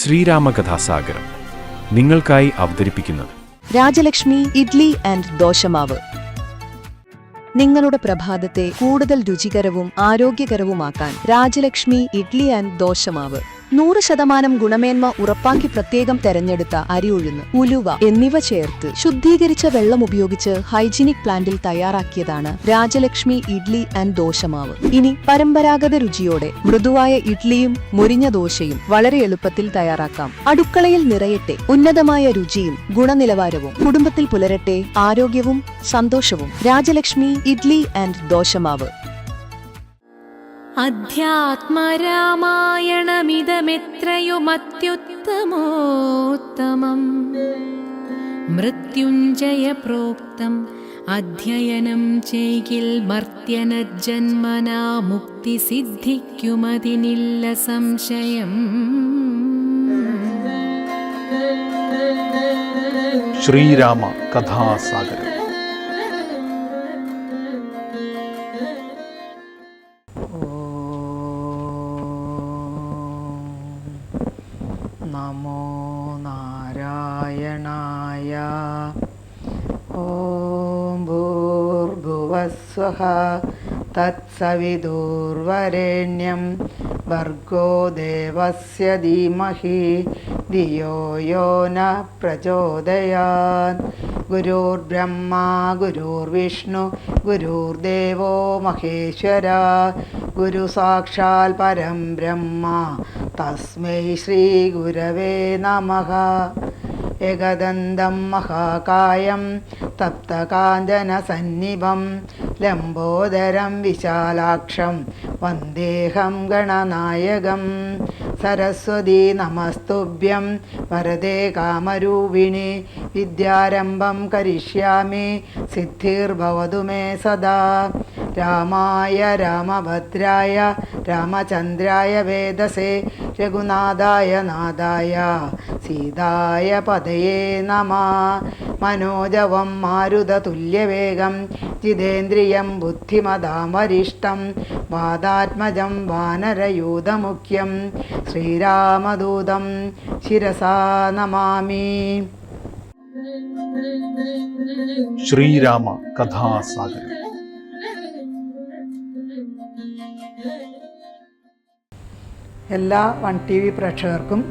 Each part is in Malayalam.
ശ്രീരാമകഥാസാഗരം നിങ്ങൾക്കായി അവതരിപ്പിക്കുന്നത് രാജലക്ഷ്മി ഇഡ്ലി ആൻഡ് ദോശമാവ്. നിങ്ങളുടെ പ്രഭാതത്തെ കൂടുതൽ രുചികരവും ആരോഗ്യകരവുമാക്കാൻ രാജലക്ഷ്മി ഇഡ്ലി ആൻഡ് ദോശമാവ്. 100% ഗുണമേന്മ ഉറപ്പാക്കി പ്രത്യേകം തെരഞ്ഞെടുത്ത അരി ഉഴുന്ന്, ഉലുവ എന്നിവ ചേർത്ത് ശുദ്ധീകരിച്ച വെള്ളം ഉപയോഗിച്ച് ഹൈജീനിക് പ്ലാന്റിൽ തയ്യാറാക്കിയതാണ് രാജലക്ഷ്മി ഇഡ്ലി ആൻഡ് ദോശമാവ്. ഇനി പരമ്പരാഗത രുചിയോടെ മൃദുവായ ഇഡ്ലിയും മുരിഞ്ഞ ദോശയും വളരെ എളുപ്പത്തിൽ തയ്യാറാക്കാം. അടുക്കളയിൽ നിറയട്ടെ ഉന്നതമായ രുചിയും ഗുണനിലവാരവും. കുടുംബത്തിൽ പുലരട്ടെ ആരോഗ്യവും സന്തോഷവും. രാജലക്ഷ്മി ഇഡ്ലി ആൻഡ് ദോശമാവ്. അധ്യാത്മരാമായണമിതമെത്രയുമത്യുത്തമോത്തമം മൃത്യുഞ്ജയ പ്രോക്തം അധ്യയനം ചെയ്കിൽ മർത്യനജന്മനാ മുക്തി സിദ്ധിക്കുമതിനില്ല സംശയം. ശ്രീരാമ കഥാസാഗരം. നമോ നാരായണായ. ഓം ഭൂർഭുവസ്വഃ തത്സവിതുർവരേണ്യം ഭർഗോ ദേവസ്യ ധീമഹി ധിയോ യോ ന പ്രചോദയാത്. ഗുരുർബ്രഹ്മാ ഗുരുർവിഷ്ണു ഗുരുർദേവോ മഹേശ്വര. ഗുരു സാക്ഷാൽ പരം ബ്രഹ്മ തസ്മൈ ശ്രീ ഗുരവേ നമഃ. ഏകദന്തം മഹാകായം തപ്തകാഞ്ചന സന്നിഭം ലംബോദരം വിശാലാക്ഷം വന്ദേഹം ഗണനായകം. സരസ്വതി നമസ്തുഭ്യം വരദേ കാമരൂപിണി. വിദ്യാരംഭം കരിഷ്യാമി സിദ്ധിർഭവതു മേ സദാ. രാമായ രാമഭദ്രായ രാമചന്ദ്രായ വേദസേ രഘുനാഥായ നാഥായ സീതായ പതയേ നമഃ. മനോജവം മാരുതതുല്യവേഗം ജിതേന്ദ്രിയം ബുദ്ധിമതാം വരിഷ്ടം വാദാത്മജം വാനരയൂഥമുഖ്യം ശ്രീരാമദൂതം ശിരസാ നമാമി. ശ്രീരാമ കഥാസാഗരം. എല്ലാ വൺ ടി വി പ്രേക്ഷകർക്കും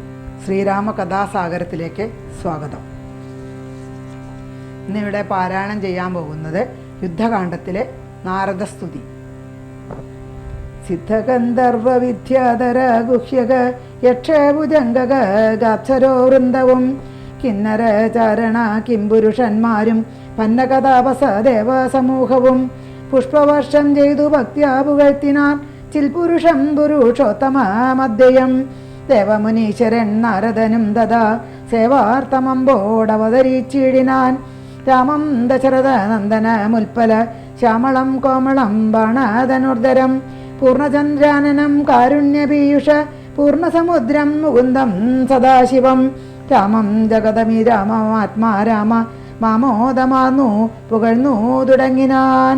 ശ്രീരാമ കഥാസാഗരത്തിലേക്ക് സ്വാഗതം. ഇന്നിവിടെ പാരായണം ചെയ്യാൻ പോകുന്നത് യുദ്ധകാണ്ഡത്തിലെ നാരദസ്തുതി. സിദ്ധഗന്ധർവ വിദ്യാധര ഗുഹ്യക യക്ഷഭുജംഗക ഗാച്ഛരോ വൃന്ദവും കിന്നര ചാരണ കിംപുരുഷന്മാരും പന്നകഥാപസ ദേവസമൂഹവും പുഷ്പവർഷം ചെയ്തു ഭക്ത്യാ പുകഴ്ത്തിനാൻ ചിൽപുരുഷം പുരുഷോത്തമമദ്വയം. ദേവമുനീശ്വരൻ നാരദനും തഥാ സേവാർത്ഥമമ്പോടവതരിച്ചിടിനാൻ. രാമം ദശരഥ നന്ദന മുൽപ്പല ശ്യാമളം കോമളം ബാണധനുർധരം പൂർണ്ണചന്ദ്രാനനം കാരുണ്യപീയുഷ പൂർണ്ണസമുദ്രം മുകുന്ദം സദാശിവം. രാമം ജഗതമി രാമമാത്മാ രാമ മാമോദമാർന്നു പുകഴ്ന്നു തുടങ്ങിനാൻ.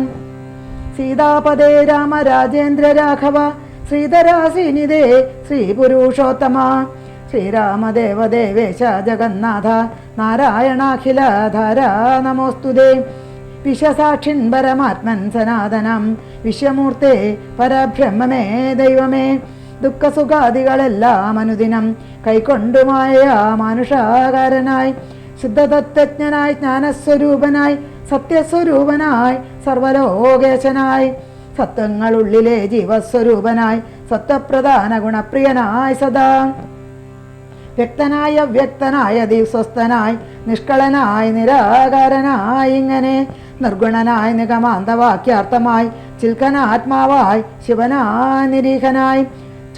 സീതാപദേ രാമ രാജേന്ദ്ര രാഘവ ശ്രീധരാ ശ്രീനിധേ ശ്രീപുരുഷോത്തമ. ശ്രീരാമദേവദേവേശ ജഗന്നാഥ നാരായണാഖിലധാര നമോസ്തുതേ. വിശ്വസാക്ഷിൻ പരമാത്മൻ സനാതനം വിശ്വമൂർത്തേ പരബ്രഹ്മമേ ദൈവമേ. ദുഃഖസുഖാദികളെല്ലാം അനുദിനം കൈക്കൊണ്ടുമായ മാനുഷാകാരനായി ശുദ്ധതത്വജ്ഞനായി ജ്ഞാനസ്വരൂപനായി സത്യസ്വരൂപനായി സർവലോകേശനായി സത്വങ്ങളുള്ളിലെ ജീവസ്വരൂപനായി സത്വപ്രധാന ഗുണപ്രിയനായി സദാ വ്യക്തനായ അവ്യക്തനായ ദിവസ്വസ്ഥനായി നിഷ്കളനായി നിരാകാരനായി ഇങ്ങനെ നിർഗുണനായി നിഗമാന്തവാക്യാർത്ഥമായി ചിൽക്കനാത്മാവായി ശിവനായി നിരീഹനായി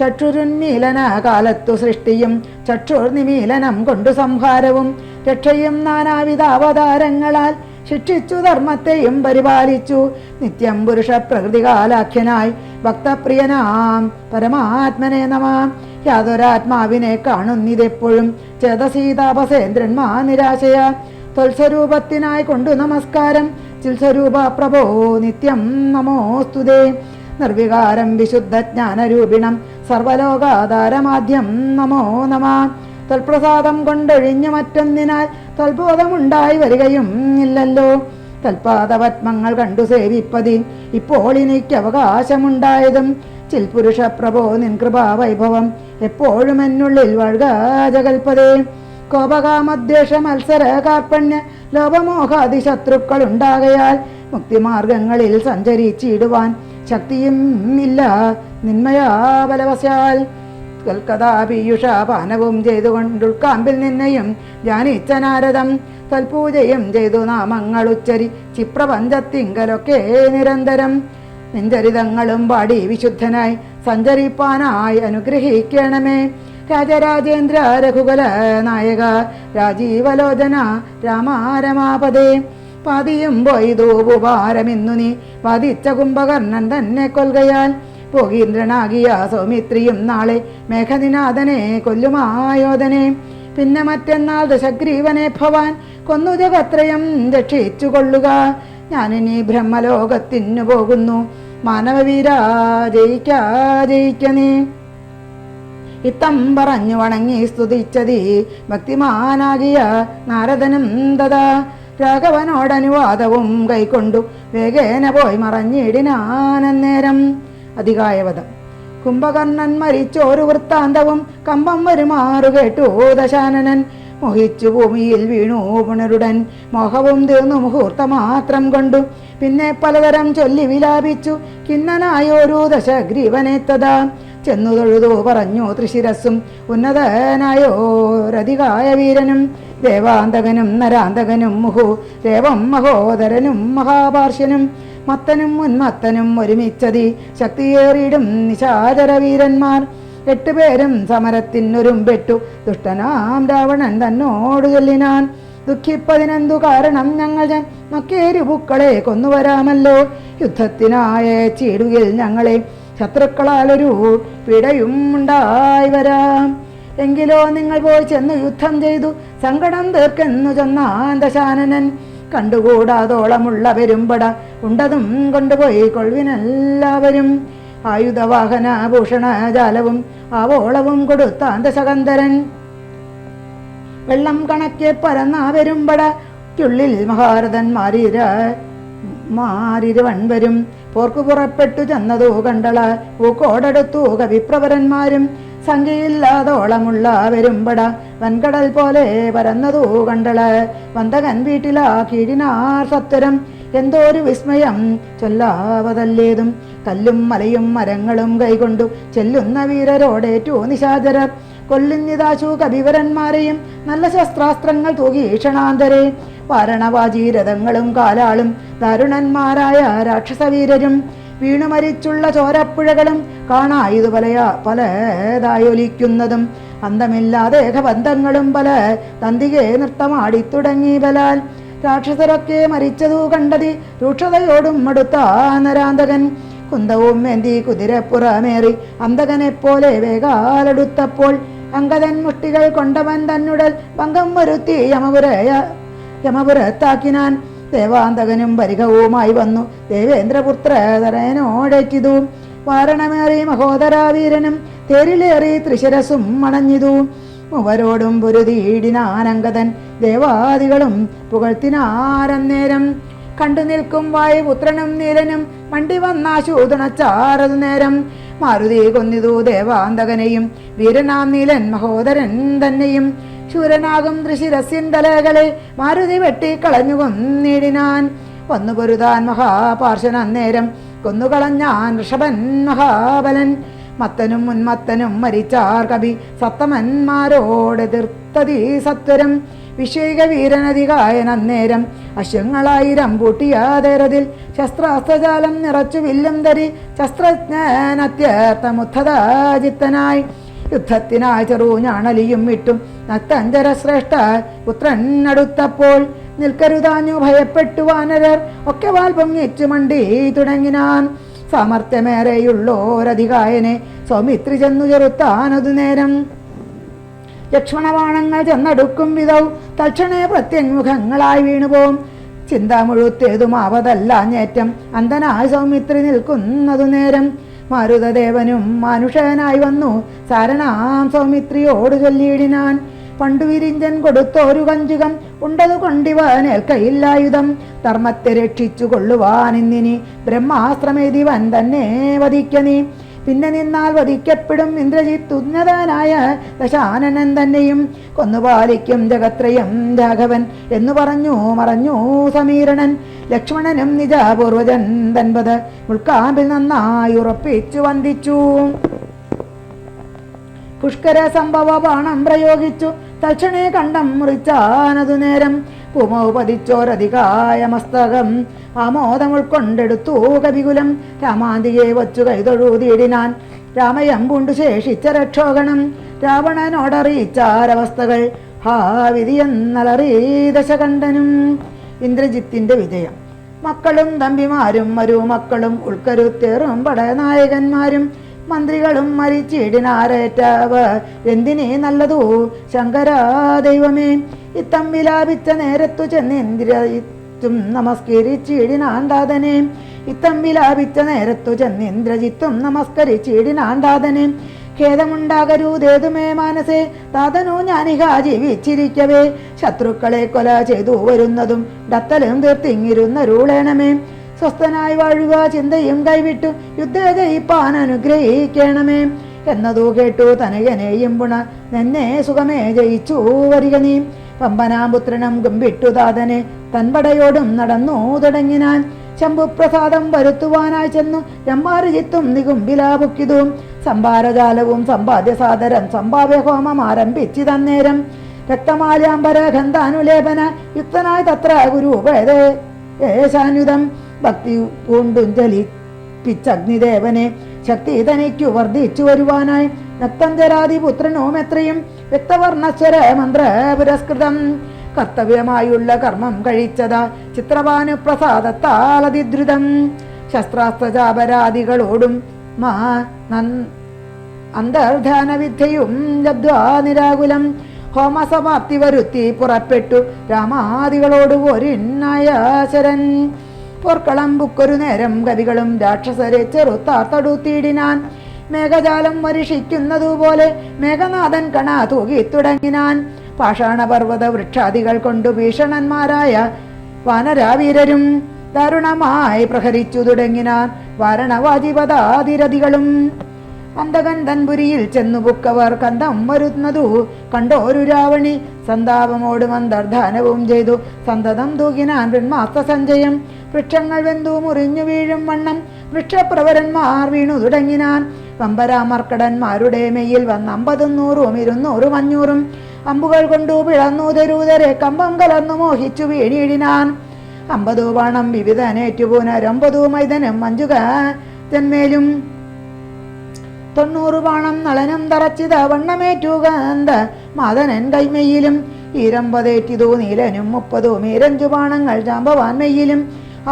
ചക്ഷുരുന്മീലന കാലത്തു സൃഷ്ടിയും ചക്ഷുർനിമീലനം കൊണ്ടു സംഹാരവും രക്ഷയും നാനാവിധ അവതാരങ്ങളാൽ ശിക്ഷിച്ചു ധർമ്മത്തെയും പരിപാലിച്ചു നിത്യം പുരുഷ പ്രകൃതികാലാഖ്യനായി ഭക്തപ്രിയനാം പരമാത്മനെ നമഃ. യാതൊരാത്മാവിനെ കാണുന്നിതെപ്പോഴും ചേതസീതാപസേന്ദ്രന്മാ നിരാശയ. ത്വൽസ്വരൂപത്തിനായി കൊണ്ടു നമസ്കാരം ചിൽസ്വരൂപ പ്രഭോ നിത്യം നമോസ്തുതേ. നിർവികാരം വിശുദ്ധ ജ്ഞാനരൂപിണം സർവലോകാധാരമാദ്യം നമോ നമഃ. തൊൽപ്രസാദം കൊണ്ടൊഴിഞ്ഞു മറ്റൊന്നിനാൽ തൊൽബോധമുണ്ടായി വരികയും ഇല്ലല്ലോ. തൽപാദപത്മങ്ങൾ കണ്ടു സേവിപ്പതി ഇപ്പോൾ എനിക്ക് അവകാശമുണ്ടായതും ചിൽപുരുഷ പ്രഭോ നിൻ കൃപാവൈഭവം എപ്പോഴും എന്നുള്ളിൽ വഴുകാജകൽപ്പതേ. കോപകാമദ്വേഷ മത്സര കാർപ്പണ്യ ലോപമോഹാദി ശത്രുക്കൾ ഉണ്ടാകയാൽ മുക്തിമാർഗങ്ങളിൽ സഞ്ചരിച്ചിടുവാൻ ശക്തിയും ഇല്ല നിന്മയാ ബലവശാൽ. കൽക്കഥാപീയുഷ പാനവും ചെയ്തുകൊണ്ടുൾക്കാമ്പിൽ നിന്നെയും ധ്യാനിച്ച നാരദം തൽപൂജയും ചെയ്തു നാമങ്ങൾ ഉച്ചരി ചിപ്രപഞ്ചത്തിങ്കലൊക്കെ നിരന്തരം നിഞ്ചരിതങ്ങളും പാടി വിശുദ്ധനായി സഞ്ചരിപ്പാനായി അനുഗ്രഹിക്കണമേ. രാജരാജേന്ദ്ര രഘുകുല നായക രാജീവലോചന രാമാരമാപദേ. പാതിയും പോയതു ഉപകാരമിന്നു നീ വാദിച്ച കുംഭകർണൻ തന്നെ കൊൽകയാൽ പോകീന്ദ്രനാകിയ സൗമിത്രിയും നാളെ മേഘനിനാഥനെ കൊല്ലുമായോധനെ. പിന്നെ മറ്റന്നാൾ ദശഗ്രീവനെ ഭവാൻ കൊന്നു ജഗത്രയം രക്ഷിച്ചു കൊള്ളുക. ഞാനിനി ബ്രഹ്മലോകത്തിനു പോകുന്നു മാനവവീര ജയിക്ക നീ. ഇത്തം പറഞ്ഞു വണങ്ങി സ്തുതിച്ചതി ഭക്തിമാനാകിയ നാരദനും തഥാ രാഘവനോടനുവാദവും കൈക്കൊണ്ടു വേഗേന പോയി മറഞ്ഞിടിനാനന്നേരം. അധികായവധം. കുംഭകർണൻ മരിച്ചോരു വൃത്താന്തവും കമ്പം വരുമാറു കേട്ടു ദശാനനൻ. മോഹിച്ചു ഭൂമിയിൽ വീണു പുണരുടൻ മോഹവും തീർന്നു മുഹൂർത്തമാത്രം കൊണ്ടു. പിന്നെ പലതരം ചൊല്ലി വിലാപിച്ചു കിന്നനായോരു ദശഗ്രീവനെത്തതാ. ചെന്നു തൊഴുതു പറഞ്ഞു ത്രിശിരസ്സും ഉന്നതനായോരധികായ വീരനും ദേവാന്തകനും നരാന്തകനും മുഹു ദേവം മഹോദരനും മഹാപാർശ്വനും മത്തനും ഉന്മത്തനും ഒരുമിച്ചതി ശക്തിയേറിയിടും നിശാചര വീരന്മാർ. 8 പേരും സമരത്തിനൊരുമ്പെട്ടു ദുഷ്ടനാം രാവണൻ തന്നോട് ചൊല്ലിനാൻ. ദുഃഖിപ്പതിനെന്തു കാരണം ഞങ്ങൾ നൊക്കേരു പൂക്കളെ കൊന്നുവരാമല്ലോ. യുദ്ധത്തിനായ ചീടുകിൽ ഞങ്ങളെ ശത്രുക്കളാലൊരു പിടയും ഉണ്ടായി വരാം. എങ്കിലോ നിങ്ങൾ പോയി ചെന്നു യുദ്ധം ചെയ്തു സങ്കടം തീർക്കെന്നു ചെന്നാൻ ദശാനനൻ. കണ്ടുകൂടാതോളമുള്ള പെരുമ്പട ഉണ്ടതും കൊണ്ടുപോയി കൊൾവിനെല്ലാവരും. ആയുധവാഹന ഭൂഷണജാലവും ആവോളവും കൊടുത്താൻ ദശകന്ധരൻ. വെള്ളം കണക്കെ പരന്ന പെരുമ്പടയ്ക്കുള്ളിൽ മാരിരുവൻവരും പോർക്കു പുറപ്പെട്ടു ചെന്നതു കണ്ടള പൂക്കോടെടുത്തു കവിപ്രവരന്മാരും. സംഖ്യയില്ലാതോളമുള്ള പെരുമ്പട വൻകടൽ പോലെ പരന്നതു കണ്ടള വന്തകൻ വീട്ടിലാ കീഴിനാർ സത്വരം. എന്തോരു വിസ്മയം ചൊല്ലാവതല്ലേതും. കല്ലും മലയും മരങ്ങളും കൈകൊണ്ടു ചെല്ലുന്ന വീരരോടേറ്റു നിശാചരർ. കൊല്ലുന്നിതാശു കവിവരന്മാരെയും നല്ല ശസ്ത്രാസ്ത്രങ്ങൾ തൂകീക്ഷണാന്തരെ. വാരണവാജീരഥങ്ങളും കാലാളും ദാരുണന്മാരായ രാക്ഷസവീരരും വീണുമരിച്ചുള്ള ചോരപ്പുഴകളും കാണായിതു പലതായൊലിക്കുന്നതും അന്തമില്ലാദേഹബന്ധങ്ങളും പല തന്തികെ നൃത്തമാടി തുടങ്ങി ബലാൽ. രാക്ഷസരൊക്കെ മരിച്ചതു കണ്ടതി രൂക്ഷതയോടും അടുത്ത നരാന്തകൻ. കുന്തവും ഏന്തി കുതിരപ്പുറമേറി അന്തകനെപ്പോലെ വേഗാലെടുത്തപ്പോൾ അങ്കദൻ മുഷ്ടികൾ കൊണ്ടവൻ തന്നുടൽ ഭംഗം വരുത്തി യമപുരത്താക്കിനാൻ. ദേവാന്തകനും പരിഘവുമായി വന്നു ദേവേന്ദ്രപുത്രധരനോടേറ്റിതു. വാരണമേറി മഹോദരാവീരനും തേരിലേറി ത്രിശിരസും മണഞ്ഞിതു. മൂവരോടും പൊരുതിയിടിനാനങ്കദൻ ദേവാദികളും പുകഴ്ത്തിനാരന്നേരം. കണ്ടു നിൽക്കും വായുപുത്രനും നീലനും മണ്ടി വന്നാശു തുണച്ചാറതു നേരം. മാരുതി കൊന്നിതു ദേവാന്തകനെയും വീരനാം നീലൻ മഹോദരൻ തന്നെയും. ശൂരനാകും ത്രിശിരസ്യൻ തലകളെ മാരുതി വെട്ടിക്കളഞ്ഞു കൊന്നിടിനാൻ. വന്നു പൊരുതാൻ മഹാപാർശ്വൻ അന്നേരം കൊന്നുകളഞ്ഞാൻ ഋഷഭൻ മഹാബലൻ. മത്തനും ഉന്മത്തനും മരിച്ചാർ കവി സത്തമന്മാരോടെതിർത്തതി സത്വരം. വിഷയിക വീരനധികായൻ അന്നേരം അശ്വങ്ങളായിരം പൂട്ടിയാതേരതിൽ ശസ്ത്രാസ്ത്രജാലം നിറച്ചു വില്ലും ധരി ശസ്ത്രജ്ഞാനത്യർത്ഥമുദ്ധതാജിത്തനായി. യുദ്ധത്തിനായി ചെറുഞാണലിയും വിട്ടും നത്തഞ്ചര ശ്രേഷ്ഠ പുത്രൻ അടുത്തപ്പോൾ നിൽക്കരുതാഞ്ഞു ഭയപ്പെട്ടു വാനരർ ഒക്കെ വാൽ പൊങ്ങിച്ചു മണ്ടി തുടങ്ങിനാൻ. സാമർത്ഥ്യമേറെയുള്ളോരധികായനെ സൗമിത്രി ചെന്നു ചെറുത്താനതു നേരം. ലക്ഷ്മണബാണങ്ങൾ ചെന്നടുക്കും വിധൗ തൽക്ഷണേ പ്രത്യങ്മുഖങ്ങളായി വീണുപോം. ചിന്ത മുഴുത്തേതുമാവതല്ലാഞ്ഞേറ്റം അന്ധനായി സൗമിത്രി നിൽക്കുന്നതു നേരം. മാരുതദേവനും മാനുഷനായി വന്നു സാരണാം സൗമിത്രിയോട് ചൊല്ലിയിടിനാൻ. പണ്ടു വിരിഞ്ചൻ കൊടുത്തോരു കഞ്ചുകം ഉണ്ടതു കൊണ്ടിവനേൽക്കയില്ലായുധം ധർമ്മത്തെ രക്ഷിച്ചു കൊള്ളുവാൻ ഇന്നിനി ബ്രഹ്മാസ്ത്രമേതിവൻ തന്നെ വധിക്ക നീ. പിന്നെ നിന്നാൽ വധിക്കപ്പെടും ഇന്ദ്രജിത്ത് ഉന്നതനായ ദശാനനൻ തന്നെയും കൊന്നുപാലിക്കും ജഗത്രയം രാഘവൻ എന്നു പറഞ്ഞു മറഞ്ഞു സമീരണൻ. ലക്ഷ്മണനും നിജപൂർവജൻ തൻപത് ഉൾക്കാമ്പിൽ നന്നായി ഉറപ്പിച്ചു വന്ദിച്ചു. പുഷ്കര സംഭവ ബാണം പ്രയോഗിച്ചു തൽക്ഷണേ കണ്ടം മുറിച്ചാനതു നേരം പുമൗ പതിച്ചോരധികായ മസ്തകം ആമോദം ഉൾക്കൊണ്ടെടുത്തു കവികുലം. രാമാന്തിയെ വച്ചു കൈതൊഴുതിയിടിനാൻ രാമയം പൂണ്ടു ശേഷിച്ച രക്ഷോഗണം. രാവണനോടറിയിച്ചാരവസ്ഥകൾ ഹാ വിധിയെന്നലറി ദശകണ്ഠനും. ഇന്ദ്രജിത്തിന്റെ വിജയം. മക്കളും തമ്പിമാരും മരുമക്കളും ഉൾക്കരുത്തേറും പടനായകന്മാരും മന്ത്രികളും മരിച്ചിടിനാരേറ്റവർ എന്തിനേ നല്ലതു ശങ്കരാ ദൈവമേ. ഇത്തം വിലാപിച്ച നേരത്തു ചെന്നിന്ദ്രജിത്തും നമസ്കരിച്ചിടിനാണ്ടാതനെ. ഇത്തം വിലാപിച്ച നേരത്തു ചെന്നിന്ദ്രജിത്തും നമസ്കരിച്ചിടിനാണ്ടാതനെ. ഖേദമുണ്ടാകരുതേതുമേ മനസ്സേ താതനു ഞാനിഹ ജീവിച്ചിരിക്കവേ. ശത്രുക്കളെ കൊല ചെയ്തു വരുന്നതും ഡത്തലും തീർത്തിങ്ങിരുന്നരുളേണമേ. സ്വസ്ഥനായി വാഴുക ചിന്തയും കൈവിട്ടു യുദ്ധ ജയിപ്പാൻ അനുഗ്രഹിക്കണമേ. എന്നതു കേട്ടു തനയനെയും പുണ നിന്നെ സുഖമേ ജയിച്ചു വരിക നീ. പമ്പനാപുത്രനും ഗംഭിട്ടു താതനെ തൻപടയോടും നടന്നു തുടങ്ങിനാൻ. ശംഭുപ്രസാദം വരുത്തുവാനായി ചെന്നു രമ്മാരജിത്തും നികുംബിലാപുക്കിതു. സംഭാരജാലവും സമ്പാദ്യസാദരം സംഭാവ്യഹോമം ആരംഭിച്ചു തന്നേരം. രക്തമാല്യാംബര ഗന്ധാനുലേപന യുക്തനായി തത്ര ഗുരുപേദേ ഏശാനുതം ഭക്തി പൂണ്ടും ജലിപ്പിച്ചഗ്നിദേവനെ ശക്തി തനിക്കു വർദ്ധിച്ചു വരുവാനായി. നക്തഞ്ചരാതിപുത്രനും എത്രയും വ്യക്തവർണ്ണസ്വര മന്ത്ര പുരസ്കൃതം കർത്തവ്യമായുള്ള കർമ്മം കഴിച്ചതാ ചിത്രഭാനു പ്രസാദത്താൽ അതിദ്രുതം. ശസ്ത്രാസ്ത്രചാപരാദികളോടും അന്തർധാന വിദ്യയും ലബ്ധ്വാ നിരാകുലം ഹോമസമാപ്തി വരുത്തി പുറപ്പെട്ടു രാമാദികളോട് പോരിന്നായാശരൻ. പോർക്കളം ബുക്കൊരു നേരം കവികളും രാക്ഷസരെ ചെറുത്താർ തടുത്തിടിനാൻ. മേഘജാലം വരിഷിക്കുന്നതുപോലെ മേഘനാഥൻ കണ തൂകി തുടങ്ങിനാൻ. പാഷാണപർവ്വത വൃക്ഷാദികൾ കൊണ്ടു ഭീഷണന്മാരായ വാനരാവീരരും ദാരുണമായി പ്രഹരിച്ചു തുടങ്ങിനാൻ. വാരണവാജിപദാതിരതികളും അന്തകണ്ഠൻപുരിയിൽ ചെന്നു പുക്കവർ കന്തം വരുന്നതു കണ്ടോരു രാവണി. സന്താപമോടും അന്തർധാനവും ചെയ്തു സന്തതം തൂകിനാൻ ബ്രഹ്മാസ്ത്ര സഞ്ചയം. വൃക്ഷങ്ങൾ വെന്തു മുറിഞ്ഞു വീഴും വണ്ണം വൃക്ഷപ്രവരന്മാർ വീണു തുടങ്ങിനാൻ. വമ്പരാമർക്കടന്മാരുടെ മെയ്യിൽ വന്ന് 50 100 200 500 അമ്പുകൾ കൊണ്ടു പിളർന്നു തരൂതരെ കമ്പം കലർന്നു മോഹിച്ചു വീണിടിനാൻ. 50 ബാണം വിവിധനേറ്റു പുനരൊമ്പതു മൈതനും 5 തന്മേലും 90 ബാണം നളനും തറച്ചിത വണ്ണമേറ്റുകന്ത മാതനൻ കൈമെയ്യിലും. 20 നീലനും 30 മീരഞ്ചു ബാണങ്ങൾ ജാമ്പവാൻ മെയ്യിലും.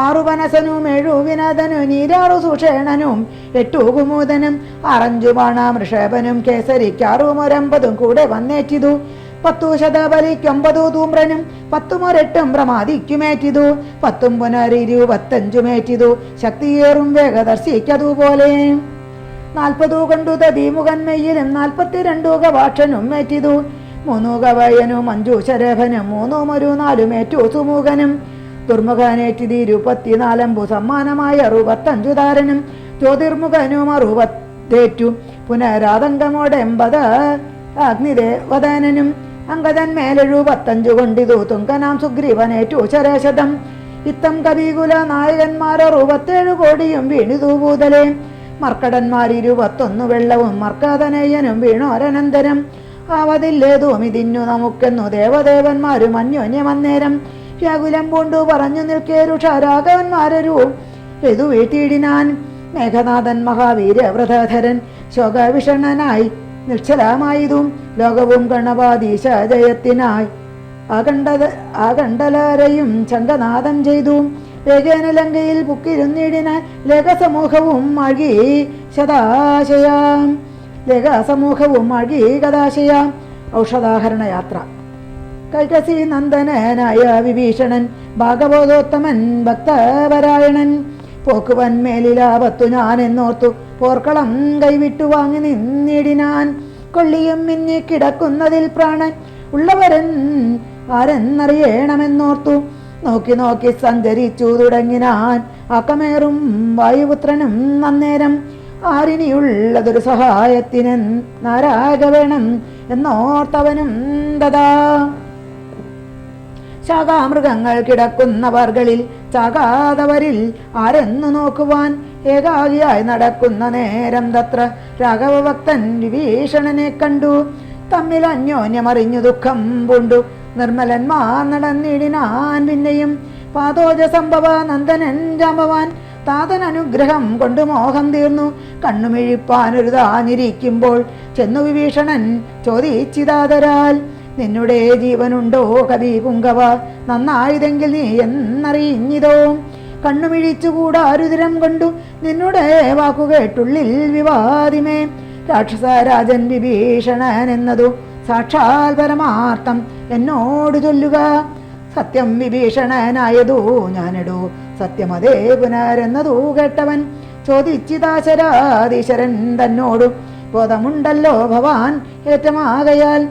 6 വനസനും 7 വിനതനും 6 സുഷേണനും 8 കുമുദനും 6 ബാണാം ഋഷഭനും കേസരിക്ക് 6 കൂടെ വന്നേറ്റിതു. 10 ശതബലിക്ക് 9 ധൂമ്രനും 10 8 പ്രമാദിക്കുമേറ്റിതു. 10 പുനർ25 ശക്തിയേറും വേഗദർശിക്കതുപോലെ. 40 കൊണ്ടു തതിമുഖന്മയിലും 42 ഗവാക്ഷനും ഏറ്റിതു. 3 ഗവയനും 5 ശരഭനും 3 ഒരു 4 ഏറ്റു സുമുഖനും. ദുർമുഖനേറ്റിത് 24 സമ്മാനമായ 65 താരനും. ജ്യോതിർമുഖനും 60 പുനരാതങ്കമോടെ 80 അഗ്നിദേവദാനനും. അങ്കദന്മേൽ 75 കൊണ്ടിതു തുങ്കനാം സുഗ്രീവനേറ്റു ശരശതം. ഇത്തം കവികുല നായകന്മാർ 67 കോടിയും വീണിതു ഭൂതലേ. മർക്കടന്മാർ 21 വെള്ളവും മർക്കാതനയ്യനും വീണോരനന്തരം. ആവതില്ലേതും ഇതിന്നു നമുക്കെന്നു ദേവദേവന്മാരും അന്യോന്യമന്നേരം. വ്യാകുലം പൂണ്ടു പറഞ്ഞു നിൽക്കേ രുഷാരാഘവന്മാരൊരു എതു വീട്ടിയിടിനാൻ. മേഘനാഥൻ മഹാവീരവ്രതധരൻ ശോകവിഷണ്ണനായി നിശ്ചലമായതും ലോകവും ഗണപാദീശ ജയത്തിനായി ആകണ്ഡലരെയും ചങ്കനാഥം ചെയ്തു. വേഗേന ലങ്കയിൽ പുക്കിരുന്നിടിനാൽ ലേഖസമൂഹവും അഴകി ശതാശയാം. ലേഖസമൂഹവും അഴകി കഥാശയാം. ഔഷധാഹരണ യാത്ര. കൈകസി നന്ദനായ വിഭീഷണൻ ഭാഗവതോത്തമൻ ഭക്തപരായണൻ. പോക്കുവൻ മേലിലാപത്തു ഞാൻ എന്നോർത്തു പോർക്കളം കൈവിട്ടു വാങ്ങി നിന്നിടിനാൻ. കൊള്ളിയും മിന്നി കിടക്കുന്നതിൽ പ്രാണൻ ഉള്ളവരൻ ആരെന്നറിയണമെന്നോർത്തു. നോക്കി നോക്കി സഞ്ചരിച്ചു തുടങ്ങിനാൻ അക്കമേറും വായുപുത്രനും അന്നേരം. ആരിനിയുള്ളതൊരു സഹായത്തിന് നാരാക വേണം എന്നോർത്തവനും ദദാ. ശാഖാമൃഗങ്ങൾ കിടക്കുന്നവർകളിൽ ചാകാതവരിൽ ആരെന്നു നോക്കുവാൻ ഏകാകിയായി നടക്കുന്ന നേരം തത്ര രാഘവഭക്തൻ വിഭീഷണനെ കണ്ടു. തമ്മിൽ അന്യോന്യമറിഞ്ഞു ദുഃഖം പൂണ്ടു നിർമ്മലന്മാർ നടന്നിടിനാൻ. പിന്നെയും പാദോജ സംഭവ നന്ദനൻ ജാമ്പവാൻ താതൻ അനുഗ്രഹം കൊണ്ട് മോഹം തീർന്നു. കണ്ണുമിഴിപ്പാനൊരു താനിരിക്കുമ്പോൾ ചെന്നു വിഭീഷണൻ ചോദിച്ചിതാതരാൽ, നിന്നുടെ ജീവനുണ്ടോ കവി പുങ്കവ, നന്നായതെങ്കിൽ നീ എന്നറിയിഞ്ഞിതോ. കണ്ണുമിഴിച്ചുകൂടാ രുതിരം കൊണ്ടു നിന്നുടെ വാക്കുകേട്ടുള്ളിൽ വിവാദിമേ. രാക്ഷസരാജൻ വിഭീഷണൻ എന്നതു സാക്ഷാൽ പരമാർത്ഥം എന്നോട് ചൊല്ലുക. സത്യം വിഭീഷണനായതു ഞാനിടൂ, സത്യമതേ പുനരെന്നതു കേട്ടവൻ ചോദിച്ചിതാശരാധീശ്വരൻ തന്നോടു, ബോധമുണ്ടല്ലോ ഭവാൻ ഏറ്റമാകയാൽ.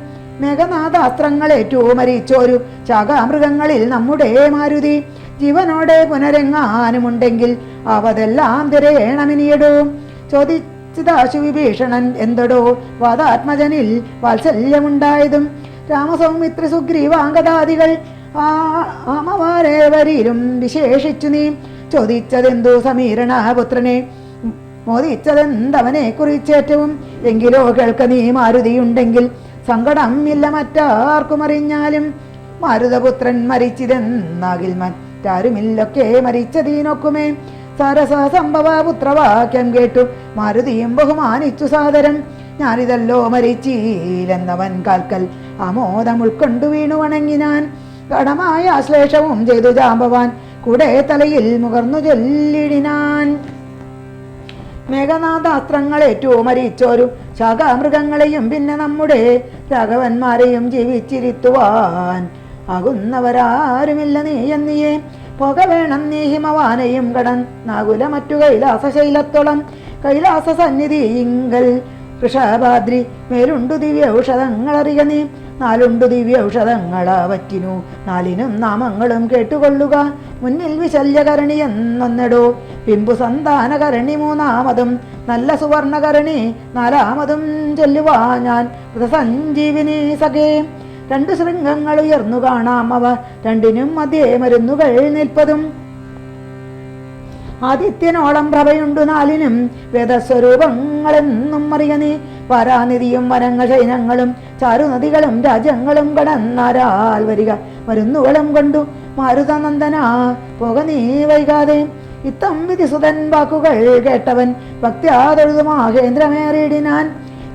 മേഘനാഥാസ്ത്രങ്ങളേറ്റു മരിച്ചോരു ശാഖാമൃഗങ്ങളിൽ നമ്മുടെ മാരുതി, ജീവനോടെ പുനരെങ്ങാനുമുണ്ടെങ്കിൽ അവതെല്ലാം തിരയണമിനിയിടൂ. ചോദിച്ചിതാശു വിഭീഷണൻ എന്തടോ വാദാത്മജനിൽ വാത്സല്യമുണ്ടായതും. രാമസൗമിത്രി സുഗ്രീവാംഗദാദികൾ ആമവാരേവരിലും വിശേഷിച്ചു നീ ചോദിച്ചതെന്തു സമീരണപുത്രനെ, മോദിച്ചതെന്തവനെ കുറിച്ചേറ്റവും. എങ്കിലോ കേൾക്ക നീ മാരുതിയുണ്ടെങ്കിൽ സങ്കടം ഇല്ല മറ്റാർക്കും അറിഞ്ഞാലും. മാരുതപുത്രൻ മരിച്ചിതെന്നാകിൽ മറ്റാരുമില്ലൊക്കെ മരിച്ചതീനൊക്കുമേ. സരസ സംഭവ പുത്രവാക്യം കേട്ടു മാരുതിയും ബഹുമാനിച്ചു സാദരം. ഞാനിതല്ലോ മരിച്ചീലെന്നവൻ കാൽക്കൽ ആമോദം ഉൾക്കൊണ്ടു വീണു വണങ്ങിനാൻ. ഗണമായ ആശ്ലേഷവും ചെയ്തു ജാമ്പവാൻ കൂടെ തലയിൽ മുകർന്നു ചൊല്ലിടിനാൻ. മേഘനാഥാസ്ത്രങ്ങളേറ്റു മരിച്ചോരു ശാഖാമൃഗങ്ങളെയും പിന്നെ നമ്മുടെ രാഘവന്മാരെയും ജീവിച്ചിരുത്തുവാൻ ആകുന്നവരാരുമില്ല നീ എന്നിയേ. പുക വേണം നീ ഹിമവാനെയും കടന്നാകുല മറ്റു കൈലാസശൈലത്തോളം. കൈലാസ സന്നിധി ഇങ്കൽ വൃഷഭാദ്രി മേലുണ്ടു ദിവ്യ ഔഷധങ്ങളറിയ നീ. 4 ദിവ്യ ഔഷധങ്ങളാവറ്റിനു 4നും നാമങ്ങളും കേട്ടുകൊള്ളുക. മുന്നിൽ വിശല്യകരണി എന്നൊന്നെടോ, പിമ്പു സന്താനകരണി 3-മതും, നല്ല സുവർണകരണി 4-മതും ചൊല്ലുവാ ഞാൻ സഞ്ജീവിനി സഖേ. 2 ശൃംഗങ്ങൾ ഉയർന്നു കാണാം, അവ 2നും മധ്യേ മരുന്നുകൾ നിൽപ്പതും. ആദിത്യനോളം പ്രഭയുണ്ടു 4നും വേദസ്വരൂപങ്ങളെന്നും അറിയ നീ. പാരാനിധിയും വനങ്ങൾ ശൈനങ്ങളും ചാരുനദികളും രാജ്യങ്ങളും കടന്നാരാൽ വരിക മരുന്നുകളും കൊണ്ടു മാരുതനന്ദന പോക നീ വൈകാതെ. ഇത്തം വിധിസുതൻ വാക്കുകൾ കേട്ടവൻ ഭക്ത്യാതൊഴുതു മഹേന്ദ്രമേറിയിടിനാൻ.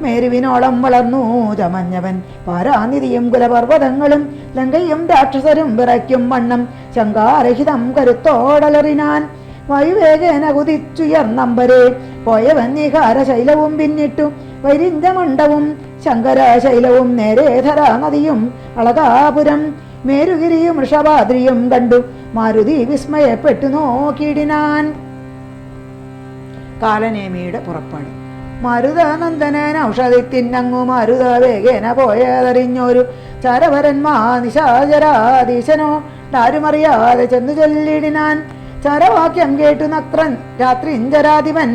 മേരുവിനോളം വളർന്നു ചമഞ്ഞവൻ പാരാനിധിയും കുലപർവ്വതങ്ങളും ലങ്കയും രാക്ഷസരും വിറയ്ക്കും വണ്ണം ശങ്കാരഹിതം കരുത്തോടലറിനാൻ. വായുവേഗേന കുതിച്ചുയർന്നമ്പരെ പോയവൻ നിഹാരശൈലവും പിന്നിട്ടു വൈരിഞ്ചമണ്ഡവും ശങ്കരശൈലവും നേരെ ധരാ നദിയും അളകാപുരം മേരുഗിരിയും വൃഷഭാദ്രിയും കണ്ടു മാരുതി വിസ്മയപ്പെട്ടു നോക്കിയിടിനാൻ. കാലനേമിയുടെ പുറപ്പാട്. മരുതനന്ദനൻ ഔഷധിത്തിനങ്ങു മരുത വേഗേന പോയതറിഞ്ഞൊരു ചരവരന്മാ നിശാചരാധീശനോ ആരുമറിയാതെ ചെന്നു ചൊല്ലിടിനാൻ. ചരവാക്യം കേട്ടു നക്രൻ രാത്രിഞ്ചരാധിപൻ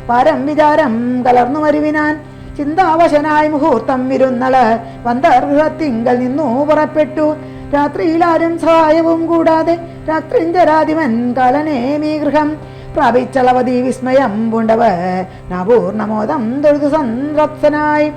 പാരം വിചാരം കലർന്നു മരുവിനാൻ. ചിന്താവശനായി മുഹൂർത്തം ഇരുന്നള് വന്തർഗൃഹത്തിങ്കൽ നിന്നു പുറപ്പെട്ടു. രാത്രിയിലാരും സഹായവും കൂടാതെ രാത്രിഞ്ചരാധിപൻ കാലനേമീ ഗൃഹം പ്രാപിച്ചളവതി വിസ്മയം പൂണ്ടവ നപൂർണമോദം തൊഴുതു സംതൃപ്തനായി.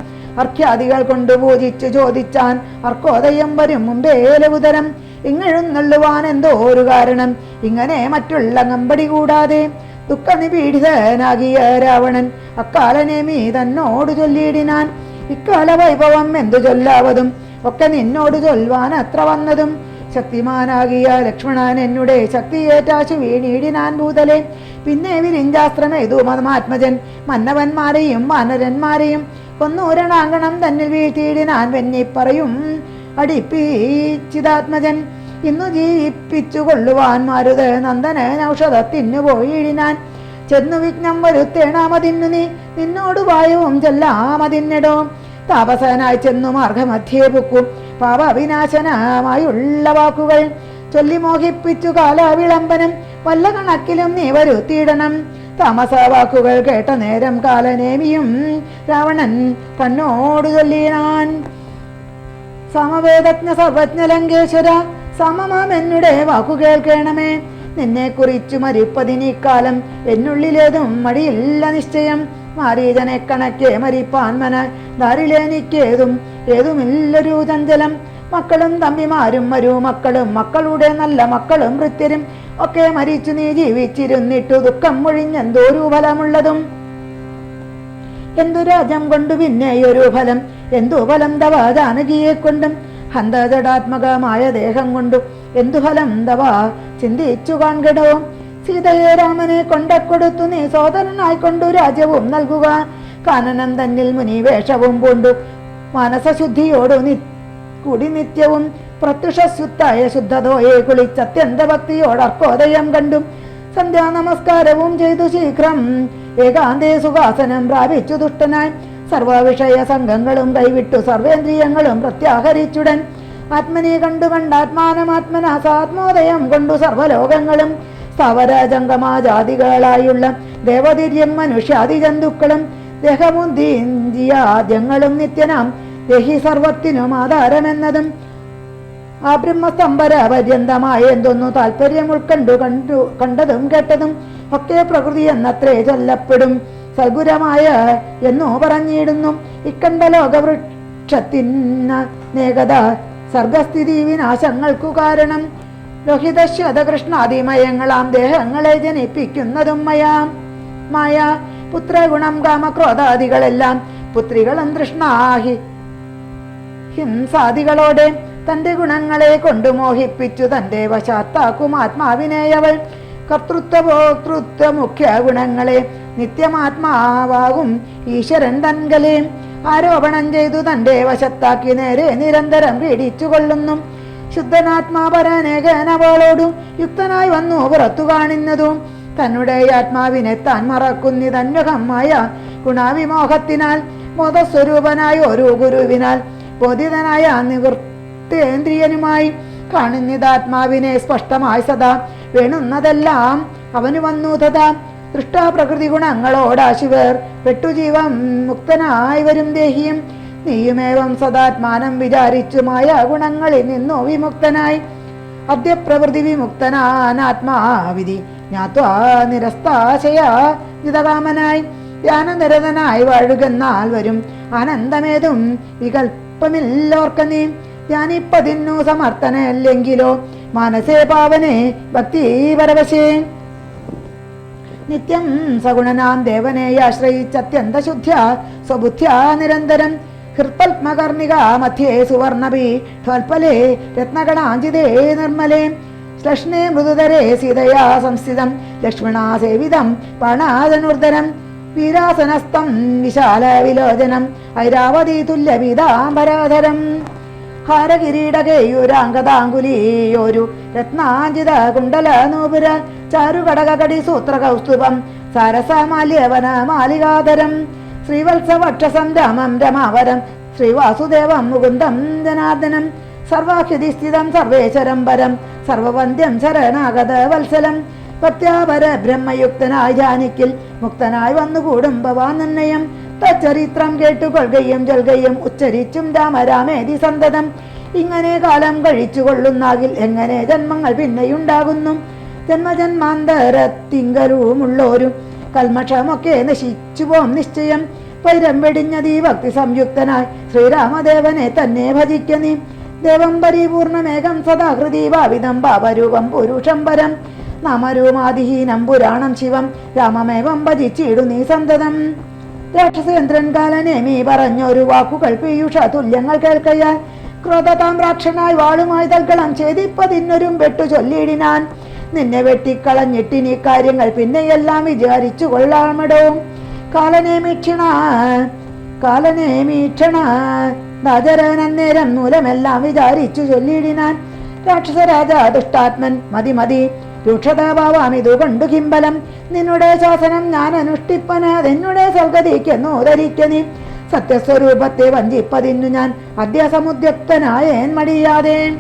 അർഘ്യാദികൾ കൊണ്ട് പൂജിച്ചു ചോദിച്ചാൻ അർക്കോദയം വരും മുമ്പേലവുതരം. ഇങ്ങെഴുന്നള്ളുവാൻ എന്തോ ഒരു കാരണം ഇങ്ങനെ മറ്റുള്ള കമ്പടി കൂടാതെ. ദുഃഖനിപീഡിതനാകിയ രാവണൻ അക്കാലനേമി തന്നോട് ചൊല്ലിയിടിനാൻ. ഇക്കാല വൈഭവം എന്തു ചൊല്ലാവതും ഒക്കെ നിന്നോട് ചൊൽവാൻ അത്ര വന്നതും. ശക്തിമാനാകിയ ലക്ഷ്മണൻ എന്നുടെ ശക്തിയേറ്റാശു വീണിടിനാൻ ഭൂതലെ. പിന്നെ വിരിഞ്ചാസ്ത്രമേതു മതമാത്മജൻ മന്നവന്മാരെയും വാനരന്മാരെയും കൊന്നൂരണാങ്കണം തന്നിൽ വീഴ്ത്തിയിടിനാൻ. വെന്നിപ്പറയും അടിപ്പിച്ചിതാത്മജൻ ഇന്നു ജീവിപ്പിച്ചു കൊള്ളുവാൻ മാരുത നന്ദനൻ ഔഷധത്തിനു പോയിടിനാൻ. ചെന്നു വിഘ്നം വരുത്തേണാമതിന്നു നീ നിന്നോട് വായവും ചെല്ലാമതിന്നിടോ. താപസനായി ചെന്നു മാർഗമധ്യേ പുക്കും പാപവിനാശനമായുള്ള വാക്കുകൾ ചൊല്ലി മോഹിപ്പിച്ചു കാലവിളംബനം വല്ല കണക്കിലും നീ വരുത്തിയിടണം. താമസ വാക്കുകൾ കേട്ട നേരം കാലനേമിയും രാവണൻ തന്നോട് ചൊല്ലിനാൻ. സമവേദജ്ഞ സർവജ്ഞ ലങ്കേശ്വര, സമമാം എന്നുടെ വാക്കു കേൾക്കണമേ. നിന്നെ കുറിച്ചു മരിപ്പതിനീക്കാലം എന്നുള്ളിലേതും മടിയില്ല നിശ്ചയം. മാരീജനെ കണക്കെ മരിപ്പാൻ മന ധാരിലേനിക്കേതും ഏതുമില്ലൊരു ചഞ്ചലം. മക്കളും തമ്പിമാരും മരുമക്കളും മക്കളുടെ നല്ല മക്കളും വൃത്യരും ഒക്കെ മരിച്ചു നീ ജീവിച്ചിരുന്നിട്ടു ദുഃഖം ഒഴിഞ്ഞെന്തോരു ഫലമുള്ളതും. എന്തു രാജ്യം കൊണ്ടു പിന്നെയൊരു ഫലം, എന്തു ഫലം തവ ജാനകിയെ കൊണ്ടും ഹന്തജടാത്മകമായ ദേഹം കൊണ്ടു എന്തു ഫലം തവ ചിന്തിച്ചു കാൺകടോ. സീതയെ രാമനെ കൊണ്ടക്കൊടുത്തു നീ സോദരനായിക്കൊണ്ടു രാജ്യവും നൽകുക. കാനനം തന്നിൽ മുനിവേഷവും പൂണ്ടു മാനസശുദ്ധിയോടു കൂടി നിത്യവും പ്രത്യുഷശുദ്ധായ ശുദ്ധതോയെ കുളിച്ചത്യന്ത ഭക്തിയോടർക്കോദയം കണ്ടും സന്ധ്യാ നമസ്കാരവും ചെയ്തു ശീഘ്രം ഏകാന്തേ സുഖാസനം പ്രാപിച്ചു ദുഷ്ടനായി സർവവിഷയ സംഘങ്ങളും കൈവിട്ടു സർവേന്ദ്രിയങ്ങളും പ്രത്യാഹരിച്ചുടൻ ആത്മനെ കണ്ടു കണ്ടാത്മാനമാത്മനാ സാത്മോദയം കൊണ്ടു സർവലോകങ്ങളും സ്ഥവര ജംഗമാജാതികളായുള്ള ദേവതിര്യം മനുഷ്യാദി ജന്തുക്കളും ദേഹബുദ്ധിന്ദ്രിയാദ്യങ്ങളും നിത്യനാം ദേഹി സർവത്തിനും ആധാരമെന്നതും ആ ബ്രഹ്മസ്തംഭര പര്യന്തമായ എന്തൊന്നു താല്പര്യം ഉൾക്കണ്ടു കണ്ടതും കേട്ടതും ഒക്കെ പ്രകൃതി എന്നത്രേ ചൊല്ലപ്പെടും. സൽഗുരമായ എന്നോ പറഞ്ഞിടുന്നു. ഇക്കണ്ട ലോകവൃക്ഷത്തിനേകത സർഗസ്ഥിതി വിനാശങ്ങൾക്കു കാരണം ലോഹിതശ്വതകൃഷ്ണാദിമയങ്ങളാം ദേഹങ്ങളെ ജനിപ്പിക്കുന്നതും മായ പുത്രഗുണം കാമക്രോധാദികളെല്ലാം പുത്രികളും തൃഷ്ണാഹി ഹിംസാദികളോടെ തന്റെ ഗുണങ്ങളെ കൊണ്ടു മോഹിപ്പിച്ചു തന്റെ വശാത്താക്കും ആത്മാവിനെയവൾ. കർത്തൃത്വ ഭോക്തൃത്വ മുഖ്യ ഗുണങ്ങളെ നിത്യമാത്മാവാകും ഈശ്വരൻ തൻകലെ ആരോപണം ചെയ്തു തന്റെ വശത്താക്കി നേരെ നിരന്തരം പീഡിച്ചു കൊള്ളുന്നു. ശുദ്ധനാത്മാപരനേകനവളോടു യുക്തനായി വന്നു പുറത്തു കാണുന്നതും തന്നെ ആത്മാവിനെ താൻ മറക്കുന്നിതന്വകമായ ഗുണാവിമോഹത്തിനാൽ ബോധസ്വരൂപനായ ഒരു ഗുരുവിനാൽ ബോധിതനായ നിവൃത്തേന്ദ്രിയനുമായി കാണുന്നിതാത്മാവിനെ സ്പഷ്ടമായി സദാ വേണുന്നതെല്ലാം അവന് വന്നു തഥാ ദൃഷ്ടാപ്രകൃതി ഗുണങ്ങളോടാശിവർ പെട്ടുജീവം മുക്തനായി വരും ദേഹിയും നീയുമേവം സദാത്മാനം വിചാരിച്ചുമായ ഗുണങ്ങളിൽ നിന്നു വിമുക്തനായി അദ്യപ്രവൃത്തി വിമുക്തനാത്മാവിധി ജ്ഞാത്വാ നിരസ്താശയ ജിതകാമനായി ധ്യാനനിരതനായി വാഴുകെന്നാൽ വരും ആനന്ദമേതും വികൽപ്പമില്ലോർക്ക നീ. ധ്യാനിപ്പതിന്നു സമർത്ഥനല്ലെങ്കിലോ മാനസേ പാവനെ ഭക്തി പരവശേ. നിത്യം സഗുണനാം ദേവനെ ആശ്രയിച്ചത്യന്ത ശുദ്ധ്യ സ്വബുദ്ധ്യാ നിരന്തരം ഹൃത്പത്മകർണിക മധ്യേ സുവർണപി ഠോൽപലേ രത്നഗണാഞ്ചിതേ നിർമ്മലേ ശ്ലഷ്ണേ മൃദുതരേ സീതയാ സംസ്ഥിതം ലക്ഷ്മണാ സേവിതം പാണാധനുർധരം വീരാസനസ്ഥം വിശാല വിലോചനം ഐരാവതീ തുല്യപീതാംബരാധരം ഹാരകിരീടകേയുരാംഗതാങ്കുലീയോരു രത്നാഞ്ചിത കുണ്ടല നൂപുര ചാരുകടകടി സൂത്ര കൗസ്തുഭം സാരസമാല്യവന മാലികാധരം ശ്രീവത്സവക്ഷസം രാമം രമാവരം ശ്രീവാസുദേവം മുകുന്ദം ജനാർദ്ദനം സർവാഹ്യതിസ്ഥിതം സർവേശ്വരം പരം സർവവന്ദ്യം ശരണാഗത വത്സലം ഭക്ത്യാപര ബ്രഹ്മയുക്തനായി ജാനിക്കിൽ മുക്തനായി വന്നുകൂടും ഭവാൻ നിർണയം. തച്ചരിത്രം കേട്ടുകൊള്ളുകയും ചൊൽകയും ഉച്ചരിച്ചും രാമരാമേതി സന്തതം. ഇങ്ങനെ കാലം കഴിച്ചു കൊള്ളുന്നാകിൽ എങ്ങനെ ജന്മങ്ങൾ പിന്നെയുണ്ടാകുന്നു. ജന്മജന്മാന്തരത്തിങ്കലുമുള്ളോരും കൽമഷമൊക്കെ നശിച്ചു പോം നിശ്ചയം. പൈരം വെടിഞ്ഞതീ ഭക്തി സംയുക്തനായി ശ്രീരാമദേവനെ തന്നെ ഭജിക്ക നീ. ദേവം പരിപൂർണമേകം സദാഹൃതി ഭാവിതം പാപരൂപം പുരുഷം പരം നാമരൂമാതിഹീനം പുരാണം ശിവം രാമമേവം ഭജിച്ചിടു നീ സന്തതം. രാക്ഷസേന്ദ്രൻ കാലനേമി പറഞ്ഞൊരു വാക്കുകൾ പീയൂഷ തുല്യങ്ങൾ കേൾക്കയാൽ ക്രോധതാമ്രാക്ഷനായി വാളുമായി തൽക്കളം ഛേദിപ്പതിന്നൊരും വെട്ടു ചൊല്ലിയിടിനാൻ. നിന്നെ വെട്ടിക്കളഞ്ഞിട്ടിനി കാര്യങ്ങൾ പിന്നെയെല്ലാം വിചാരിച്ചു കൊള്ളാമടോ. കാലനേമീക്ഷണ ദാചരനന്നേരം മൂലമെല്ലാം വിചാരിച്ചു ചൊല്ലിയിടിനാൻ. രാക്ഷസരാജ ദുഷ്ടാത്മൻ മതി മതി രൂക്ഷതാവാമിതു കൊണ്ടു കിംബലം. നിന്നുടെ ശാസനം ഞാൻ അനുഷ്ഠിപ്പനാതെന്നുടെ സൽഗതിക്കെന്നു ധരിക്ക നീ. സത്യസ്വരൂപത്തെ വഞ്ചിപ്പതിന്നു ഞാൻ അധ്യാസമുദ്യുക്തനായേൻ മടിയാതെ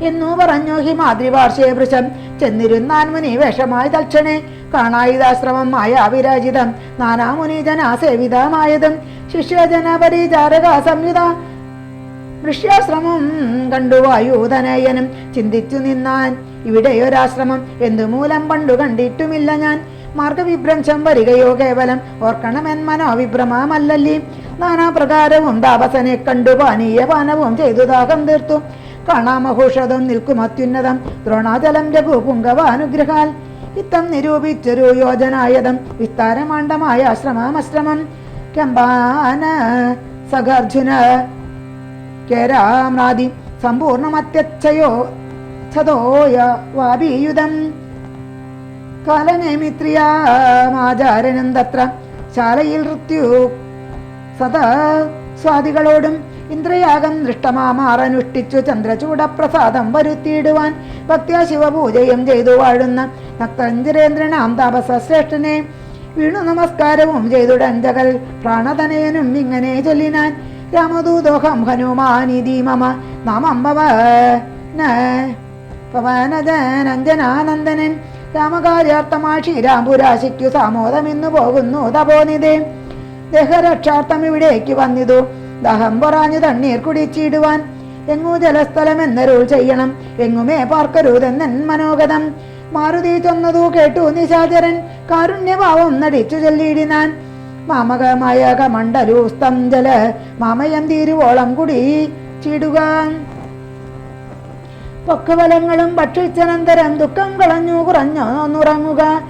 എന്നു പറഞ്ഞു ഹിമാദ്രിപാർശ്വേ വൃശം ചെന്നിരുന്നാൻ മുനി വേഷമായി തൽക്ഷണേ കാണായിതാശ്രമം മായാവിരാജിതം നാനാമുനിജനാസേവിതമായതും ശിഷ്യജന പരിചാരക സംയുത വൃഷ്യാശ്രമം കണ്ടു വായുധനയനും ചിന്തിച്ചു നിന്നാൻ ഇവിടെയൊരാശ്രമം എന്തുമൂലം പണ്ടു കണ്ടിട്ടുമില്ല ഞാൻ മാർഗവിഭ്രംശം വരികയോ കേവലം ഓർക്കണമെൻ മനോവിഭ്രമമല്ലല്ലി നാനാപ്രകാരവും താപസനെ കണ്ടു പാനീയപാനവും ചെയ്തു ദാഹം തീർത്തു കാണാമഹൂഷതം നിൽക്കും അത്യുന്നതം ദ്രോണാചലം രഘുപുങ്കവാനുഗ്രഹാൽ ഇത്തം നിരൂപിച്ചൊരു യോജനായതം വിസ്താരമാണ്ഡമായ ആശ്രമമശ്രമം കമ്പാന സഖാർജുന കേരാമ്രാദി സമ്പൂർണമത്യച്ഛയോ ഛതോയ വാബീയുധം കാലനേമിത്രിയാമാചാരനും തത്ര ശാലയിൽ ഋത്യു സദാ സ്വാദികളോടും ഇന്ദ്രയാഗം ദൃഷ്ടമാമാറനുഷ്ഠിച്ചു ചന്ദ്രചൂടപ്രസാദം വരുത്തിയിടുവാൻ ഭക്ത്യാ ശിവപൂജയും ചെയ്തു വാഴുന്ന ഭക്തഞ്ജരേന്ദ്രനാം താപസശ്രേഷ്ഠനെ വീണു നമസ്കാരവും ചെയ്തുടഞ്ചകൽ പ്രാണതനയനും ഇങ്ങനെ ചൊല്ലിനാൻ രാമദൂതോഹം ഹനുമാനിധി മമ നാമം പവനജനഞ്ജനാനന്ദനൻ രാമകാര്യാർത്ഥമായി ശ്രീരാംപുരാശിക്കു സാമോദമിന്നു പോകുന്നു തപോനിധേ ദേഹരക്ഷാർത്ഥം ഇവിടേക്ക് വന്നിതു ദാഹം പൊറാഞ്ഞു തണ്ണീർ കുടിച്ചിടുവാൻ എങ്ങു ജലസ്ഥലം എന്നരുൾ ചെയ്യണം എങ്ങുമേ പാർക്കരുതെന്നൻ മനോഗതം മാരുതി ചൊന്നതു കേട്ടു നിശാചരൻ കാരുണ്യഭാവം നടിച്ചു ചൊല്ലിയിടിനാൻ മാമകമായ കമണ്ഡലൂസ്തം ജല മാമയം തീരുവോളം കുടി ചീടുക പൊക്കബലങ്ങളും ഭക്ഷിച്ചനന്തരം ദുഃഖം കളഞ്ഞു കുറഞ്ഞുറങ്ങുക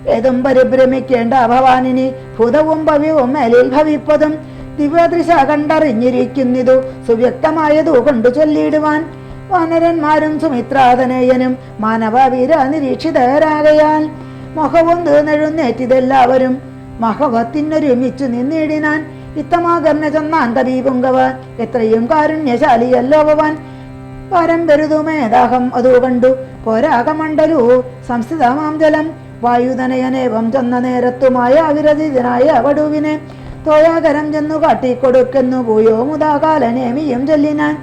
ഏതും പരിഭ്രമിക്കേണ്ട ഭവാനിനി ഭൂതവും ഭവ്യവും മേലിൽ ഭവിപ്പതും ദിവ്യദൃശ കണ്ടറിഞ്ഞിരിക്കുന്നിതു സുവ്യക്തമായതു കൊണ്ടു ചൊല്ലിയിടുവാൻ വാനരന്മാരും സുമിത്രാതനയനും മാനവവീര നിരീക്ഷിതരാകയാൽ മൊഹവും തീർന്നെഴുന്നേറ്റിതെല്ലാവരും മഹവത്തിനൊരുമിച്ചു നിന്നിടിനാൻ ഇത്തമാകർണ ചെന്നാൻ കവീപുങ്കവ എത്രയും കാരുണ്യശാലിയല്ലോ ഭവാൻ പാരമ്പരുതുമേദാഹം അതു കണ്ടു പോരാകമണ്ഡലു സംസ്ഥിതമാം ജലം വായുധനയനേവം ചെന്ന നേരത്തുമായ വിരചിതനായ വടുവിനെ തോയാകരം ചെന്നു കാട്ടിക്കൊടുക്കുന്നു ഭൂയോ മുതാകാലനേമിയും ചൊല്ലിനാൻ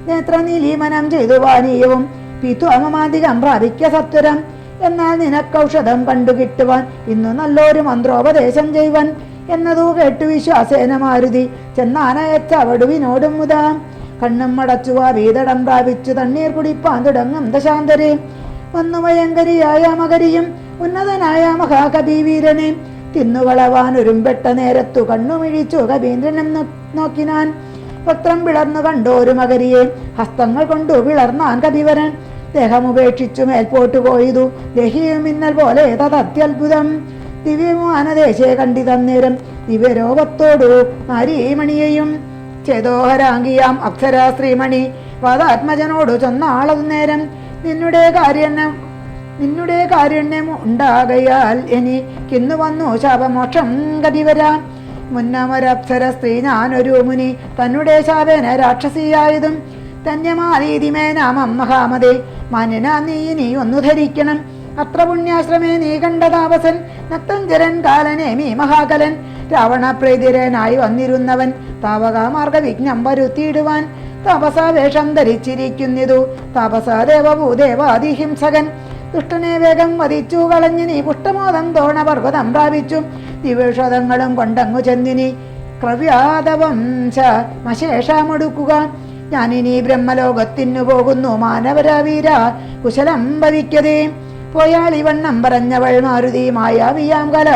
നേത്രനീലീമനം ചെയ്തു പാനീയവും പിത്തു അമമാധികം പ്രാപിക്ക സത്വരം എന്നാൽ നിനക്കൗഷധം കണ്ടുകിട്ടുവാൻ ഇന്നു നല്ലൊരു മന്ത്രോപദേശം ചെയ്യുവൻ എന്നതു കേട്ടു വിശ്വാസേന മാരുതി ചെന്നാനയച്ച വടുവിനോടും മുതാ കണ്ണും മടച്ചുവാ വീതടം പ്രാപിച്ചു തണ്ണീർ കുടിപ്പാൻ തുടങ്ങും ദശാന്തരെ വന്നു ഭയങ്കരിയായ മകരിയും ഉന്നതനായ മഹാകവീവീരനെ തിന്നുകളവാൻ ഒരുമ്പെട്ട നേരത്തു കണ്ണുമിഴിച്ചു കവീന്ദ്രനും നോക്കിനാൻ വക്രം പിളർന്നു കണ്ടോരു മകരിയെ ഹസ്തങ്ങൾ കൊണ്ടു പിളർന്നാൻ കവിവരൻ ദേഹമുപേക്ഷിച്ചു മേൽപോട്ടു പോയതു ദേഹിയും മിന്നൽ പോലെ തദത്യത്ഭുതം ദിവ്യമാനദേശേ കണ്ടിതന്നേരം ദിവ്യരോപത്തോടു നാരീമണിയെയും ചേതോഹരാംഗിയാം അപ്സര ശ്രീമണി വാദാത്മജനോടു ചൊന്നാളതു നേരം നിന്നുടെ കാരുണ്യം ഉണ്ടാകയാൽ എനിക്കിന്നു വന്നു ശാപമോക്ഷം കതിവരാം മുന്നമൊരപ്സര സ്ത്രീ ഞാനൊരു മുനി തന്നെ ശാപേന രാക്ഷസിയായതും ധന്യമാരീതിമേ നാമം മഹാമതേ മാന്യനാ നീ ഒന്നു ധരിക്കണം അത്ര പുണ്യാശ്രമേ നീ കണ്ട താപസൻ നക്തഞ്ചരൻ കാലനേമി മഹാകലൻ രാവണപ്രീതിരനായി വന്നിരുന്നവൻ താവകാമാർഗ വിഘ്നം വരുത്തിയിടുവാൻ താപസാവേഷം ധരിച്ചിരിക്കുന്നിതു താപസദേവഭൂദേവാദിഹിംസകൻ ദുഷ്ടനെ വേഗം വധിച്ചു കളഞ്ഞു നീ പുഷ്ടമോദം തോണപർവ്വതം പ്രാപിച്ചു ദിവ്യൗഷധങ്ങളും കൊണ്ടങ്ങു ചെന്നിനി ക്രവ്യാതവംശ മശേഷമൊടുക്കുക ഞാനിനി ബ്രഹ്മലോകത്തിനു പോകുന്നു മാനവരാവീര കുശലം ഭവിക്കതേ പോയാളി വണ്ണം പറഞ്ഞവൾ മാരുതി മായാവിയാം കല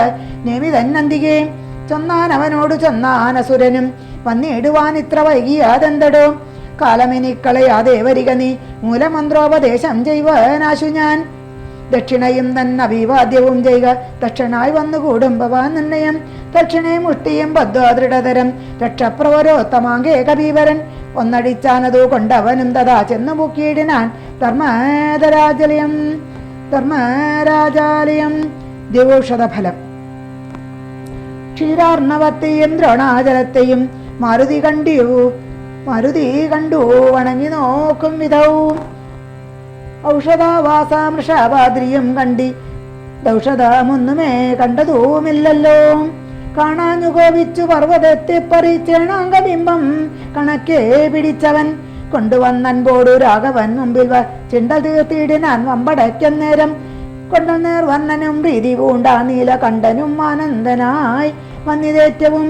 നേമിതന്നന്തികെ ചൊന്നാനവനോട് ചൊന്നാനസുരനും വന്നിടുവാൻ ഇത്ര വൈകിയാതെന്തടോ കാലമെനിക്കളയാതെ വരിക നീ മൂലമന്ത്രോപദേശം ചെയ്യുവാനാശു ഞാൻ ദക്ഷിണയും തന്നെ അഭിവാദ്യവും ചെയ്യുക ദക്ഷനായി വന്നുകൂടും ഭവാൻ നിർണയം ദക്ഷിണേ മുഷ്ടിയും ബദ്ധ്വാദൃഢതരം രക്ഷപ്രവരോത്തമാങ്കേ കബീവരൻ ഒന്നടിച്ചാനതു കൊണ്ടവനും തഥാ ചെന്നു മുക്കിയിടിനാൻ ധർമ്മരാജാലയം ദിവൗഷധഫലം ക്ഷീരാർണവത്തെയും ദ്രോണാചലത്തെയും മാരുതി കണ്ടു വണങ്ങി നോക്കും വിധവും ഔഷധാവാസാമൃഷാപാദ്രിയും കണ്ടി ദൗഷധമൊന്നുമേ കണ്ടതുമില്ലല്ലോ കാണാഞ്ഞു കോപിച്ചു പർവ്വതത്തെ പറിച്ചേണാംഗബിംബം കണക്കേ പിടിച്ചവൻ കൊണ്ടുവന്നൻപോടു രാഘവൻ മുമ്പിൽ ചിണ്ട തീർത്തിയിടിനാൻ വമ്പടയ്ക്കുന്നേരം കൊണ്ടുനേർ വർണ്ണനും പ്രീതി പൂണ്ട നീലകണ്ഠനും ആനന്ദനായി വന്നിതേറ്റവും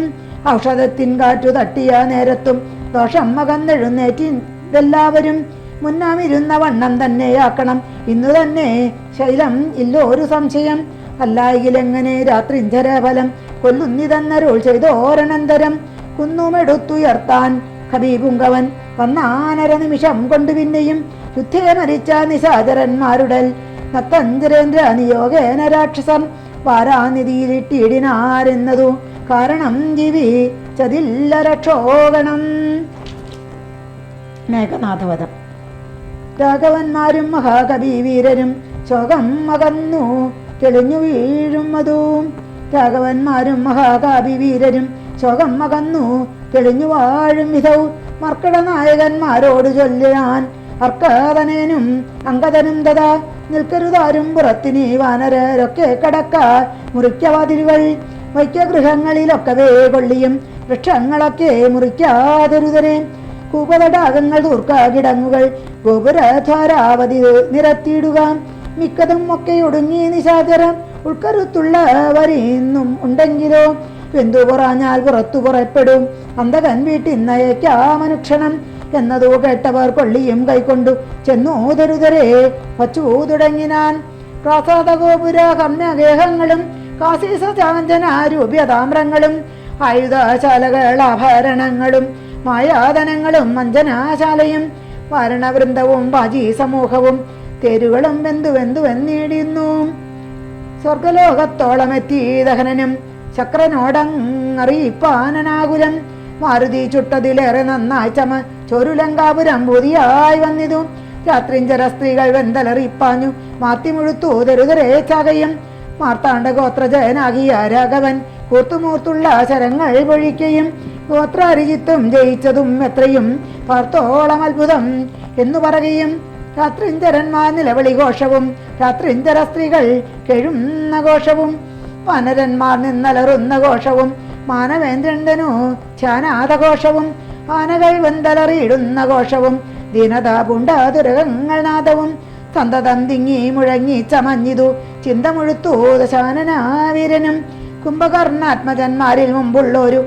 ഔഷധത്തിൻ കാറ്റു തട്ടിയ നേരത്തും ദോഷം മകന്നെഴുന്നേറ്റിതെല്ലാവരും മുന്നാമിരുന്ന വണ്ണം തന്നെയാക്കണം ഇന്നു തന്നെ ശൈലം ഇല്ലോ ഒരു സംശയം അല്ലായെങ്കിലെങ്ങനെ രാത്രിഞ്ചരഫലം കൊല്ലുന്നിതന്നരുൾ ചെയ്തോരനന്തരം കുന്നുമെടുത്തുയർത്താൻ ഹബീബുങ്കവൻ വന്നാനര നിമിഷം കൊണ്ട് പിന്നെയും യുദ്ധേ മരിച്ച നിശാചരന്മാരുടെ നത്തഞ്ചരേന്ദ്ര നിയോഗേന രാക്ഷസൻ വാരാനിധിയിലിട്ടിടിനാരെന്നതു കാരണം ജീവിച്ചതില്ല രക്ഷോഗണം. മേഘനാഥവധം. രാഘവന്മാരും മഹാകവി വീരരും ശോകം മകന്നു തെളിഞ്ഞു വീഴുമതും. രാഘവന്മാരും മഹാകവി വീരരും ശോകം മകന്നു തെളിഞ്ഞു വാഴും വിധവും മർക്കട നായകന്മാരോട് ചൊല്ലാൻ അർക്കതനേനും അങ്കദനും തഥാ നിൽക്കരുതാരും പുറത്തിനി വാനരരൊക്കെ കടക്ക മുറിക്കവാതിലുകൾ വൈക്യഗൃഹങ്ങളിലൊക്കവേ കൊള്ളിയും വൃക്ഷങ്ങളൊക്കെ മുറിക്കാതെരുതരെ കൂപതടാകങ്ങൾ തൂർക്കാകിടങ്ങുകൾ ഗോപുരദ്വാരാവധി നിരത്തിയിടുക മിക്കതും ഒക്കെ ഒടുങ്ങി നിശാചരം ഉൾക്കരുത്തുള്ളവരിന്നും ഉണ്ടെങ്കിലോ വെന്തു പുറഞ്ഞാൽ പുറത്തു പുറപ്പെടും അന്തകൻ വീട്ടിൽ നയക്കാമനുക്ഷണം എന്നതോ കേട്ടവർ കൊള്ളിയും കൈക്കൊണ്ടു ചെന്നു തരുതരെ വച്ചു തുടങ്ങിനാൻ. പ്രാസാദ ഗോപുര കമ്യഗേഹങ്ങളും കാശീസചാഞ്ചനാരൂപ്യതാമ്രങ്ങളും ആയുധശാലകൾ ആഭരണങ്ങളും മായാധനങ്ങളും മഞ്ജനാശാലയും വാരണവൃന്ദവും ബാജി സമൂഹവും തേരുകളും വെന്തുവെന്നിടിയുന്നു. സ്വർഗലോകത്തോളമെത്തി ദഹനനും ശക്രനോടങ്ങറിയിപ്പാനനാകുലം മാരുതി ചുട്ടതിലേറെ നന്നായി ചമ ചോരുലങ്കാപുരം പുതിയായി വന്നിതു. രാത്രിഞ്ചര സ്ത്രീകൾ വെന്തലറിപ്പാഞ്ഞു മാത്തി മുഴുത്തു തരുതരേ ചകയും മാർത്താണ്ഡ ഗോത്രജയനാകിയ രാഘവൻ കൂർത്തുമൂർത്തുള്ള ശരങ്ങൾ പൊഴിക്കയും ഗോത്രാരിജിത്തും ജയിച്ചതും എത്രയും പാർത്തോളം അത്ഭുതം എന്നു പറയുകയും രാത്രിഞ്ചരന്മാർ നിലവിളി ഘോഷവും രാത്രിഞ്ചര സ്ത്രീകൾ കെഴുന്ന ഘോഷവും വാനരന്മാർ നിന്നലറുന്ന ഘോഷവും മാനവേന്ദ്രണ്ടനു ധ്യാനാദഘോഷവും ആനകൾ വെന്തലറിയിടുന്ന ഘോഷവും ദീനത പുണ്ടാതുരകങ്ങൾ നാദവും സന്തതം തിങ്ങി മുഴങ്ങി ചമഞ്ഞിതു ചിന്ത മുഴുത്തു ദശാനനാവീരനും കുംഭകർണാത്മജന്മാരിൽ മുമ്പുള്ളൊരു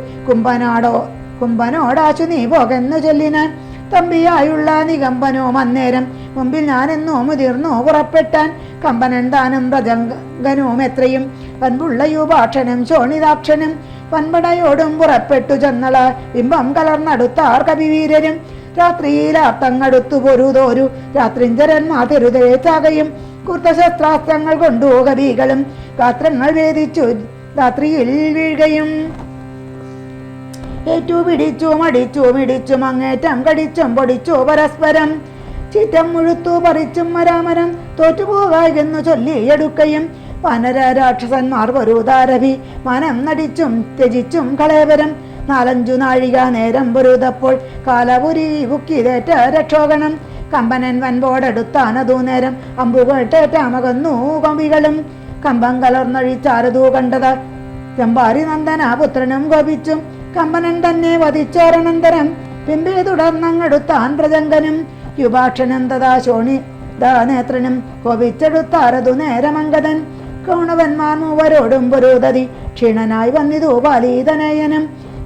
കുംഭനോടാശു നീ പോകെന്നു ചൊല്ലിനാൻ. തമ്പിയായുള്ള നികമ്പനവും അന്നേരം മുമ്പിൽ ഞാനെന്നോ മുതിർന്നോ പുറപ്പെട്ടാൻ. കമ്പനൻ താനും പ്രജംഗനും എത്രയും പൻപുള്ള യുപാക്ഷനും ശോണിതാക്ഷനും വൻപടയോടും പുറപ്പെട്ടു ചെന്നള ബിംബം കലർന്നടുത്താർ കവിവീരരും രാത്രിയിലാർത്തങ്ങടുത്തു പൊരുതോരു രാത്രിഞ്ചരന്മാർ തെരുതേ ചാകയും കുർത്തശസ്ത്രാസ്ത്രങ്ങൾ കൊണ്ടു കവികളും ഗാത്രങ്ങൾ വേദിച്ചു രാത്രിയിൽ വീഴുകയും ഏറ്റു പിടിച്ചും അടിച്ചും ഇടിച്ചും അങ്ങേറ്റം കടിച്ചും പൊടിച്ചു പരസ്പരം ചീറ്റം മുഴുത്തു പറിച്ചും മരാമരം തോറ്റുപോകായെന്നു ചൊല്ലിയെടുക്കയും വനര രാക്ഷസന്മാർ പൊരുതാരഭി മനം നടിച്ചും ത്യജിച്ചും കളേവരം 4-5 നാഴിക നേരം പൊരുതപ്പോൾ കാലപുരി ബുക്കിതേറ്റ രക്ഷോഗണം കമ്പനൻ വൻപോടെടുത്താനതു നേരം അമ്പുകേറ്റേറ്റാമകന്നു കമ്പികളും കമ്പം കലർന്നഴിച്ചാരതു കണ്ടത് ചെമ്പാരി നന്ദന പുത്രനും കോപിച്ചും കമ്പനൻ തന്നെ വധിച്ചോരനന്തരം പിമ്പേ തുടർന്നങ്ങെടുത്താൻ പ്രജങ്കനും യുപാക്ഷനും തഥാ ശോണിതാനേത്രനും കോപിച്ചെടുത്താരതു നേരമംഗതൻ കൗണവന്മാർ മൂവരോടും പൊരുതതി ക്ഷീണനായി വന്നിതു ബാലീതനയനും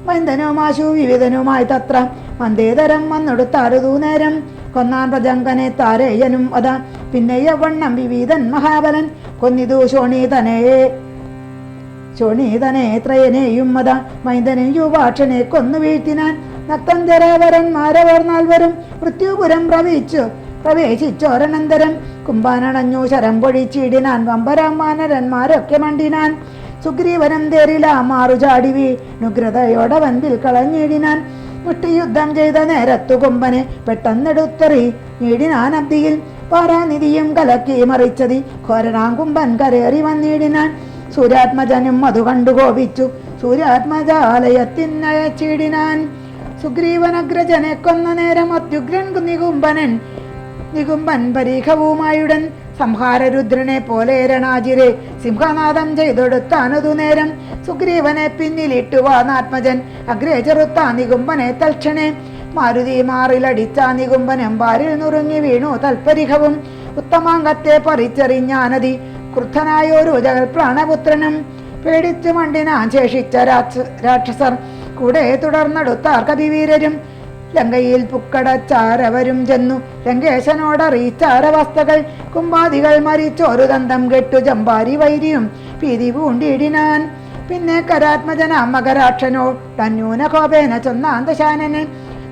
വൈന്ദനുമാശു വിവിധനുമായി തത്ര മന്ദേതരം വന്നെടുത്താരതു നേരം കൊന്നാൻ പ്രജങ്കനെ താരേയനും അതാ പിന്നെ യവണ്ണം വിവിധൻ മഹാബലൻ കൊന്നിതു ശോണീതനേത്രയനെയും മത മൈന്ദനും യുവാക്ഷനെ കൊന്നു വീഴ്ത്തിനാൻ. നക്തഞ്ചരവരന്മാരവർ 4 മൃത്യുപുരം പ്രവേശിച്ചോരനന്തരം കുംഭാനണഞ്ഞു ശരം പൊഴിച്ചിടിനാൻ. വമ്പരാമാനരന്മാരൊക്കെ മണ്ടിനാൻ. സുഗ്രീവനം തേരില മാറുചാടി വീണുഗ്രതയോടെ വൻപിൽ കളഞ്ഞിടിനാൻ. മുഷ്ടിയുദ്ധം ചെയ്ത നേരത്തു കുംഭനെ പെട്ടെന്നെടുത്തെറി നീടിനാൻ. അബ്ദിയിൽ പാരാനിധിയും കലക്കി മറിച്ചതി ഘോരനാകുംഭൻ കരേറി വന്നിടിനാൻ. സൂര്യാത്മജനും അത് കണ്ടു കോപിച്ചു സൂര്യാത്മജാലയത്തിനയച്ചിടിനാൻ. സുഗ്രീവനഗ്രജനെ കൊന്ന നേരം അത്യുഗ്രൻ നികുംഭൻ പരീക്ഷവുമായുടൻ സംഹാരരുദ്രനെ പോലെ രണാജിരെ സിംഹനാദം ചെയ്തെടുത്താനതു നേരം സുഗ്രീവനെ പിന്നിലിട്ടുവാനാത്മജൻ അഗ്രേ ചെറുത്താ നികുംബനെ തൽക്ഷണേ മാരുതി മാറിലടിച്ച നികുംബനം വാരിൽ നുറുങ്ങി വീണു തൽപരിഹവും ഉത്തമാംഗത്തെ പറിച്ചെറിഞ്ഞാനതി ക്രുദ്ധനായൊരു ജഗൽ പ്രാണപുത്രനും പേടിച്ചു മണ്ടിനാൻ ശേഷിച്ച രാക്ഷസർ കൂടെ തുടർന്നെടുത്താർ കവിവീരരും ലങ്കയിൽ പുക്കടച്ചാരവരും ചെന്നു ലങ്കേശനോടറിയിച്ചാരവസ്ഥകൾ കുമ്പാദികൾ മരിച്ചോരു ദന്തം കെട്ടു ജമ്പാരി വൈരിയും ഭീതി പൂണ്ടിയിടിനാൻ പിന്നെ കരാത്മജനാം മകരാക്ഷനോ തന്നൂന കോപേന ചൊന്നാന്തശാനനെ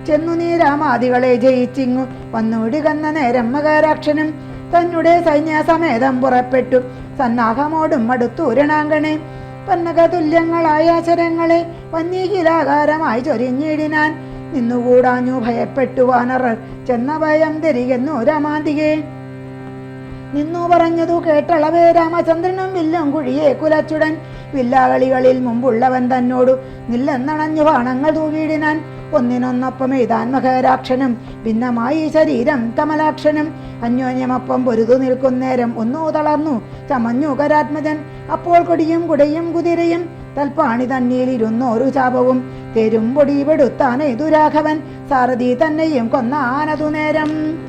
ചെന്നു നീ രാമാദികളെ ജയിച്ചിങ്ങു വന്നുടികന്ന നേരം മകരാക്ഷനും തന്നെ സൈന്യസമേതം പുറപ്പെട്ടു സന്നാഹമോടും അടുത്തൂരണാങ്കണേ പന്നക തുല്യങ്ങളായ അശരങ്ങളെ വന്യകിലാകാരമായി ചൊരിഞ്ഞിടിനാൻ നിന്നുകൂടാഞ്ഞു ഭയപ്പെട്ടു വാനറർ ചെന്ന ഭയം തിരികെന്നു രാമാന്തികെ നിന്നു പറഞ്ഞതു കേട്ടളവേ രാമചന്ദ്രനും വില്ലും കുഴിയെ കുലച്ചുടൻ വില്ലാകളികളിൽ മുമ്പുള്ളവൻ തന്നോടു നില്ലെന്നണഞ്ഞു ബാണങ്ങൾ തൂകിയിടിനാൻ ഒന്നിനൊന്നൊപ്പം എഴുതാൻ മകരാക്ഷനും ഭിന്നമായി ശരീരം കമലാക്ഷനും അന്യോന്യമൊപ്പം പൊരുതു നിൽക്കുന്നേരം ഒന്നു തളർന്നു ചമഞ്ഞു കരാത്മജൻ അപ്പോൾ കൊടിയും കുടയും കുതിരയും തൽപ്പാണി തന്നിയിലിരുന്നോരു ചാപവും തെരും പൊടിപെടുത്താനേതു രാഘവൻ സാരഥി തന്നെയും കൊന്നാനതു നേരം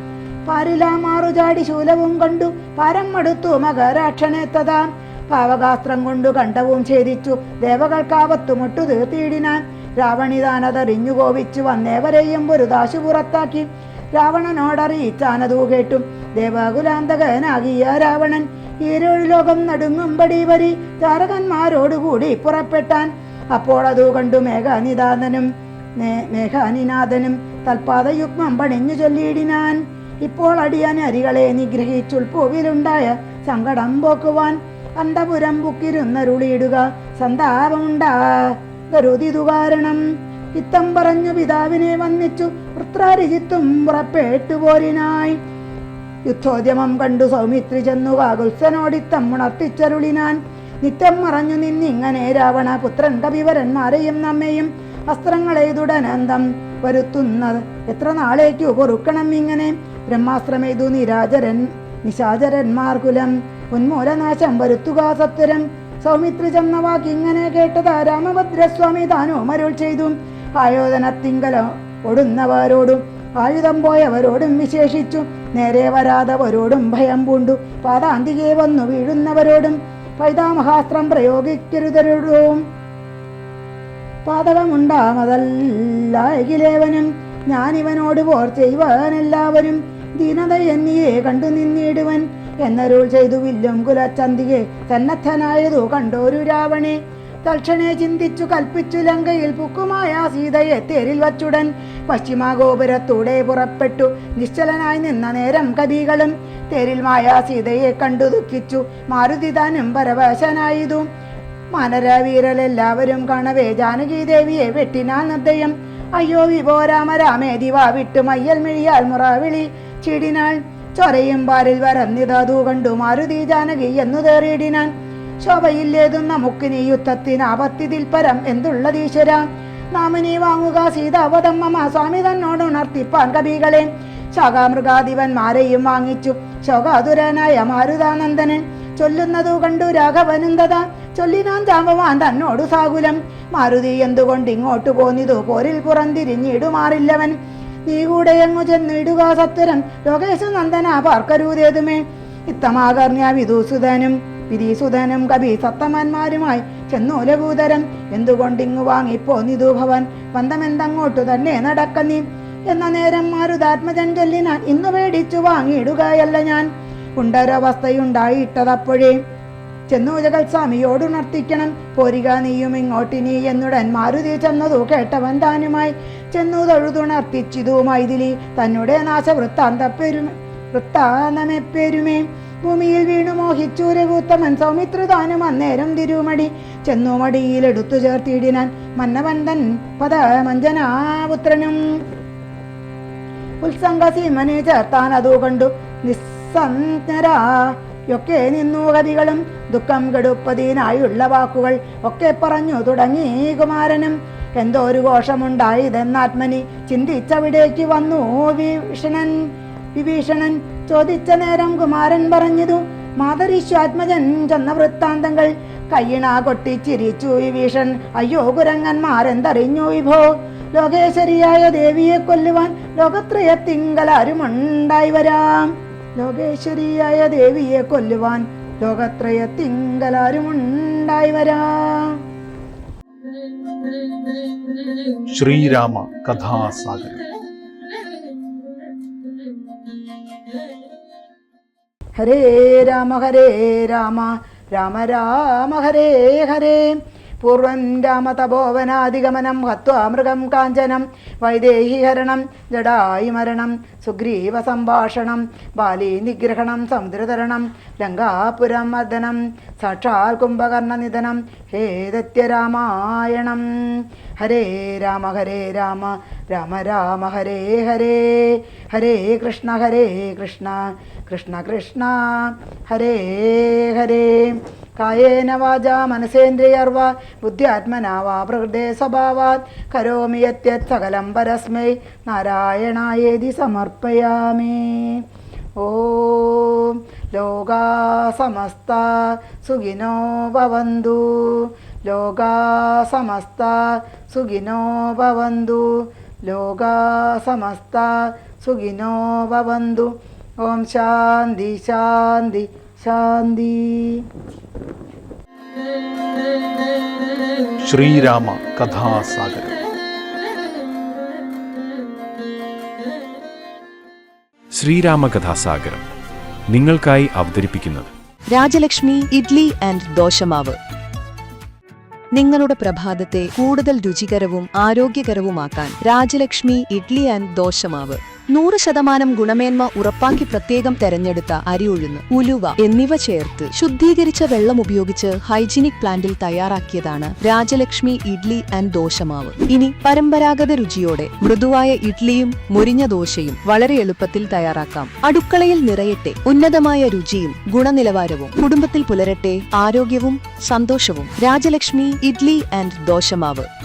പാരിലാമാറു ചാടി ശൂലവും കണ്ടു പാരം മടുത്തു മകരാക്ഷനെത്തതാ പാവകാസ്ത്രം കൊണ്ടു കണ്ടവും ഛേദിച്ചു ദേവകൾക്കാവത്തു മുട്ടു തീർത്തിയിടിനാൻ രാവണിതാനതറിഞ്ഞു കോപിച്ചു വന്നേവരെയും ഒരു ദാശു പുറത്താക്കി രാവണനോടറിയിച്ചാനതു കേട്ടും ദേവകുലാന്തകനാകിയ രാവണൻ ഈരേഴു ലോകം നടുങ്ങുംപടി വരി താരകന്മാരോടുകൂടി പുറപ്പെട്ടാൻ അപ്പോൾ അതു കണ്ടു മേഘാനിനാഥനും തൽപാദയുഗ്മം പണിഞ്ഞു ചൊല്ലിയിടിനാൻ ഇപ്പോൾ അടിയാൻ അരികളെ നിഗ്രഹിച്ചുൾപ്പൂവിലുണ്ടായ സങ്കടം പോക്കുവാൻ അന്തപുരം ബുക്കിരുന്നരുളിയിടുക സന്താപമുണ്ടാകരുതിതു കാരണം ഇത്തം പറഞ്ഞു പിതാവിനെ വന്നിച്ചു വൃത്രാരിജിത്തും പുറപ്പെട്ടുപോരിനായി യുദ്ധോദ്യമം കണ്ടു സൗമിത്രി ചെന്നു കാകുത്സനോടിത്തം ഉണർത്തിച്ചരുളിനാൻ നിത്യം മറഞ്ഞു നിന്നിങ്ങനെ രാവണ പുത്രൻ കവിവരന്മാരെയും നമ്മെയും അസ്ത്രങ്ങളെയ്തുടനന്തം വരുത്തുന്നത് എത്ര നാളേക്കു പൊറുക്കണം ഇങ്ങനെ ബ്രഹ്മാസ്ത്രമെയ്തു നിശാചരന്മാർ കുലം ഉന്മൂലനാശം വരുത്തുക സത്വരം സൗമിത്രി ചെന്ന വാക്കിങ്ങനെ കേട്ടതാ രാമഭദ്രസ്വാമി താനും അരുൾ ചെയ്തു ആയോധനത്തിങ്കല ഒടുന്നവരോടും ആയുധം പോയവരോടും വിശേഷിച്ചു നേരെ വരാതവരോടും ഭയം പൂണ്ടു പാതാന്തികെ വന്നു വീഴുന്നവരോടും പൈതാമഹാസ്ത്രം പ്രയോഗിക്കരുതരോടും പാതകമുണ്ടാമതല്ലായകിലേവനും ഞാനിവനോട് പോർ ചെയ്യുവാനെല്ലാവരും ദീനത എന്നിയെ കണ്ടു നിന്നിടുവൻ എന്നരുൾ ചെയ്തു വില്ലും കുലച്ചന്തികെ സന്നദ്ധനായതു കണ്ടോരു രാവണേ തൽക്ഷണേ ചിന്തിച്ചു കൽപ്പിച്ചു ലങ്കയിൽ പുക്കുമായ സീതയെ തേരിൽ വച്ചുടൻ പശ്ചിമഗോപുരത്തൂടെ പുറപ്പെട്ടു നിശ്ചലനായി നിന്ന നേരം കവികളും തേരിൽ മായ സീതയെ കണ്ടു ദുഃഖിച്ചു മാരുതി താനും പരവശനായതു മാനരവീരലെല്ലാവരും കാണവേ ജാനകി ദേവിയെ വെട്ടിനാൻ നിർദ്ദയം അയ്യോ വിഭോ രാമ രാമേ ദിവാ വിട്ടു മയ്യൽ മിഴിയാൽ മുറവിളി ചീടിനാൾ ചൊരയും പാരിൽ വരന്നിതാതു കണ്ടു മാരുതി ജാനകി എന്നു തേറിയിടിനാൻ ശോഭയില്ലേതും നമുക്കിനി യുദ്ധത്തിന് ആപത്തിതിൽ പരം എന്തുള്ളതീശ്വര നാമിനി വാങ്ങുക സീതാവതമ്മ സ്വാമി തന്നോട് ഉണർത്തിപ്പാൻ കവികളെ ശാഖാമൃഗാധിപന്മാരെയും വാങ്ങിച്ചു ശോകാതുരനായ മാരുതാനന്ദനൻ ചൊല്ലുന്നതു കണ്ടു രാഘവനന്ദത ചൊല്ലിനാൻ ജാമ്പവാൻ തന്നോടു സാകുലം മാരുതി എന്തുകൊണ്ട് ഇങ്ങോട്ടു പോന്നിതു പോരിൽ പുറന്തിരിഞ്ഞിടുമാറില്ലവൻ നീ കൂടെ അങ്ങു ചെന്നിടുക സത്വരം ലോകേശു നന്ദന പാർക്കരൂതേതുമേ ഇത്തമാകർണ്യ വിധീസുതനും കവി സത്തമന്മാരുമായി ചെന്നൂലഭൂതരം എന്തുകൊണ്ടിങ്ങു വാങ്ങിപ്പോന്നിതു ഭവൻ ബന്ധമെന്തങ്ങോട്ടു തന്നെ നടക്ക നീ എന്ന നേരം മാരുതാത്മജൻ ചൊല്ലിനാൻ ഇന്നു പേടിച്ചു വാങ്ങിയിടുകയല്ല ഞാൻ ഉണ്ടൊരവസ്ഥയുണ്ടായിട്ടതപ്പോഴേ ചെന്നു ജഗത്സ്വാമിയോടുണർത്തിക്കണം പോരിക നീയും ഇങ്ങോട്ടിനി എന്നുടൻ മാരുതി ചെന്നതു കേട്ടവൻ താനുമായി ചെന്നു തൊഴുതുണർത്തിച്ചിതു മൈഥിലി തന്നെ വൃത്താന്തമെപ്പെരുമേ ഭൂമിയിൽ വീണു മോഹിച്ചു രഘുത്തമൻ സൗമിത്രിതാനും അന്നേരം തിരുമടി ചെന്നു മടിയിലെടുത്തു ചേർത്തിടിനാൻ മന്നവന്തൻ പദമഞ്ജനാപുത്രനും ഉത്സംഗസീമനെ ചേർത്താൻ അതു കണ്ടു നിസ്സഞ്ജരായൊക്കെ നിന്നു കവികളും ദുഃഖം കെടുപ്പതിനായുള്ള വാക്കുകൾ ഒക്കെ പറഞ്ഞു തുടങ്ങി കുമാരനും എന്തോ ഒരു ഘോഷമുണ്ടായതെന്നാത്മനി ചിന്തിച്ചവിടേക്ക് വന്നു ഭീഷണൻ വിഭീഷണൻ ചോദിച്ച നേരം കുമാരൻ പറഞ്ഞതു മാതരിശ്വാത്മജൻ ചെന്ന വൃത്താന്തങ്ങൾ. കയ്യിണ കൊട്ടിച്ചിരിച്ചു വിഭീഷൺ, അയ്യോ കുരങ്ങന്മാരെന്തറിഞ്ഞു വിഭോ. ലോകേശ്വരിയായ ദേവിയെ കൊല്ലുവാൻ ലോകത്രയത്തിങ്കലാരുമുണ്ടായി വരാം. ലോകേശ്വരിയായ ദേവിയെ കൊല്ലുവാൻ ലോകത്രയത്തിങ്കലാരുമുണ്ടായി വരാം. ശ്രീരാമ കഥാസാഗരം. ഹരേ രാമ രാമ രാമ ഹരേ ഹരേ. പൂർവം രാമതപോവനാധിഗമനം ഹത്വാ മൃഗം കാഞ്ചനം വൈദേഹീഹരണം ജടായി മരണം സുഗ്രീവ സംഭാഷണം ബാലി നിഗ്രഹണം സമുദ്രതരണം ലങ്കാപുരം മർദ്ദനം സാക്ഷാൽ കുംഭകർണനിധനം ഹേ ദത്യരാമായണം. ഹരേ രാമ രാമ രാമ ഹരേ ഹരേ. ഹരേ കൃഷ്ണ കൃഷ്ണ കൃഷ്ണ ഹരേ ഹരേ. കായേന വാചാ മനസേന്ദ്രിയർവാ ബുദ്ധ്യാത്മനാ വാ പ്രകൃതേ സ്വഭാവാത് കരോമി യത്യത് സകലം പരസ്മൈ നാരായണായേതി സമർപ്പയാമി. ഓം ലോകാ സമസ്താ സുഖിനോ ഭവന്തു. ലോകാ സമസ്താ സുഖിനോ ഭവന്തു. ലോകാ സമസ്താ സുഖിനോ ഭവന്തു. ഓം ശാന്തി ശാന്തി ശാന്തി. ശ്രീരാമ കഥാസാഗരം. ശ്രീരാമകഥാസാഗരം നിങ്ങൾക്കായി അവതരിപ്പിക്കുന്നത് രാജലക്ഷ്മി ഇഡ്ലി ആൻഡ് ദോശമാവ്. നിങ്ങളുടെ പ്രഭാതത്തെ കൂടുതൽ രുചികരവും ആരോഗ്യകരവുമാക്കാൻ രാജലക്ഷ്മി ഇഡ്ലി ആൻഡ് ദോശമാവ്. 100% ഗുണമേന്മ ഉറപ്പാക്കി പ്രത്യേകം തെരഞ്ഞെടുത്ത അരി ഉഴുന്ന്, ഉലുവ എന്നിവ ചേർത്ത് ശുദ്ധീകരിച്ച വെള്ളം ഉപയോഗിച്ച് ഹൈജീനിക് പ്ലാന്റിൽ തയ്യാറാക്കിയതാണ് രാജലക്ഷ്മി ഇഡ്ലി ആൻഡ് ദോശമാവ്. ഇനി പരമ്പരാഗത രുചിയോടെ മൃദുവായ ഇഡ്ലിയും മുരിഞ്ഞ ദോശയും വളരെ എളുപ്പത്തിൽ തയ്യാറാക്കാം. അടുക്കളയിൽ നിറയട്ടെ ഉന്നതമായ രുചിയും ഗുണനിലവാരവും. കുടുംബത്തിൽ പുലരട്ടെ ആരോഗ്യവും സന്തോഷവും. രാജലക്ഷ്മി ഇഡ്ലി ആൻഡ് ദോശമാവ്.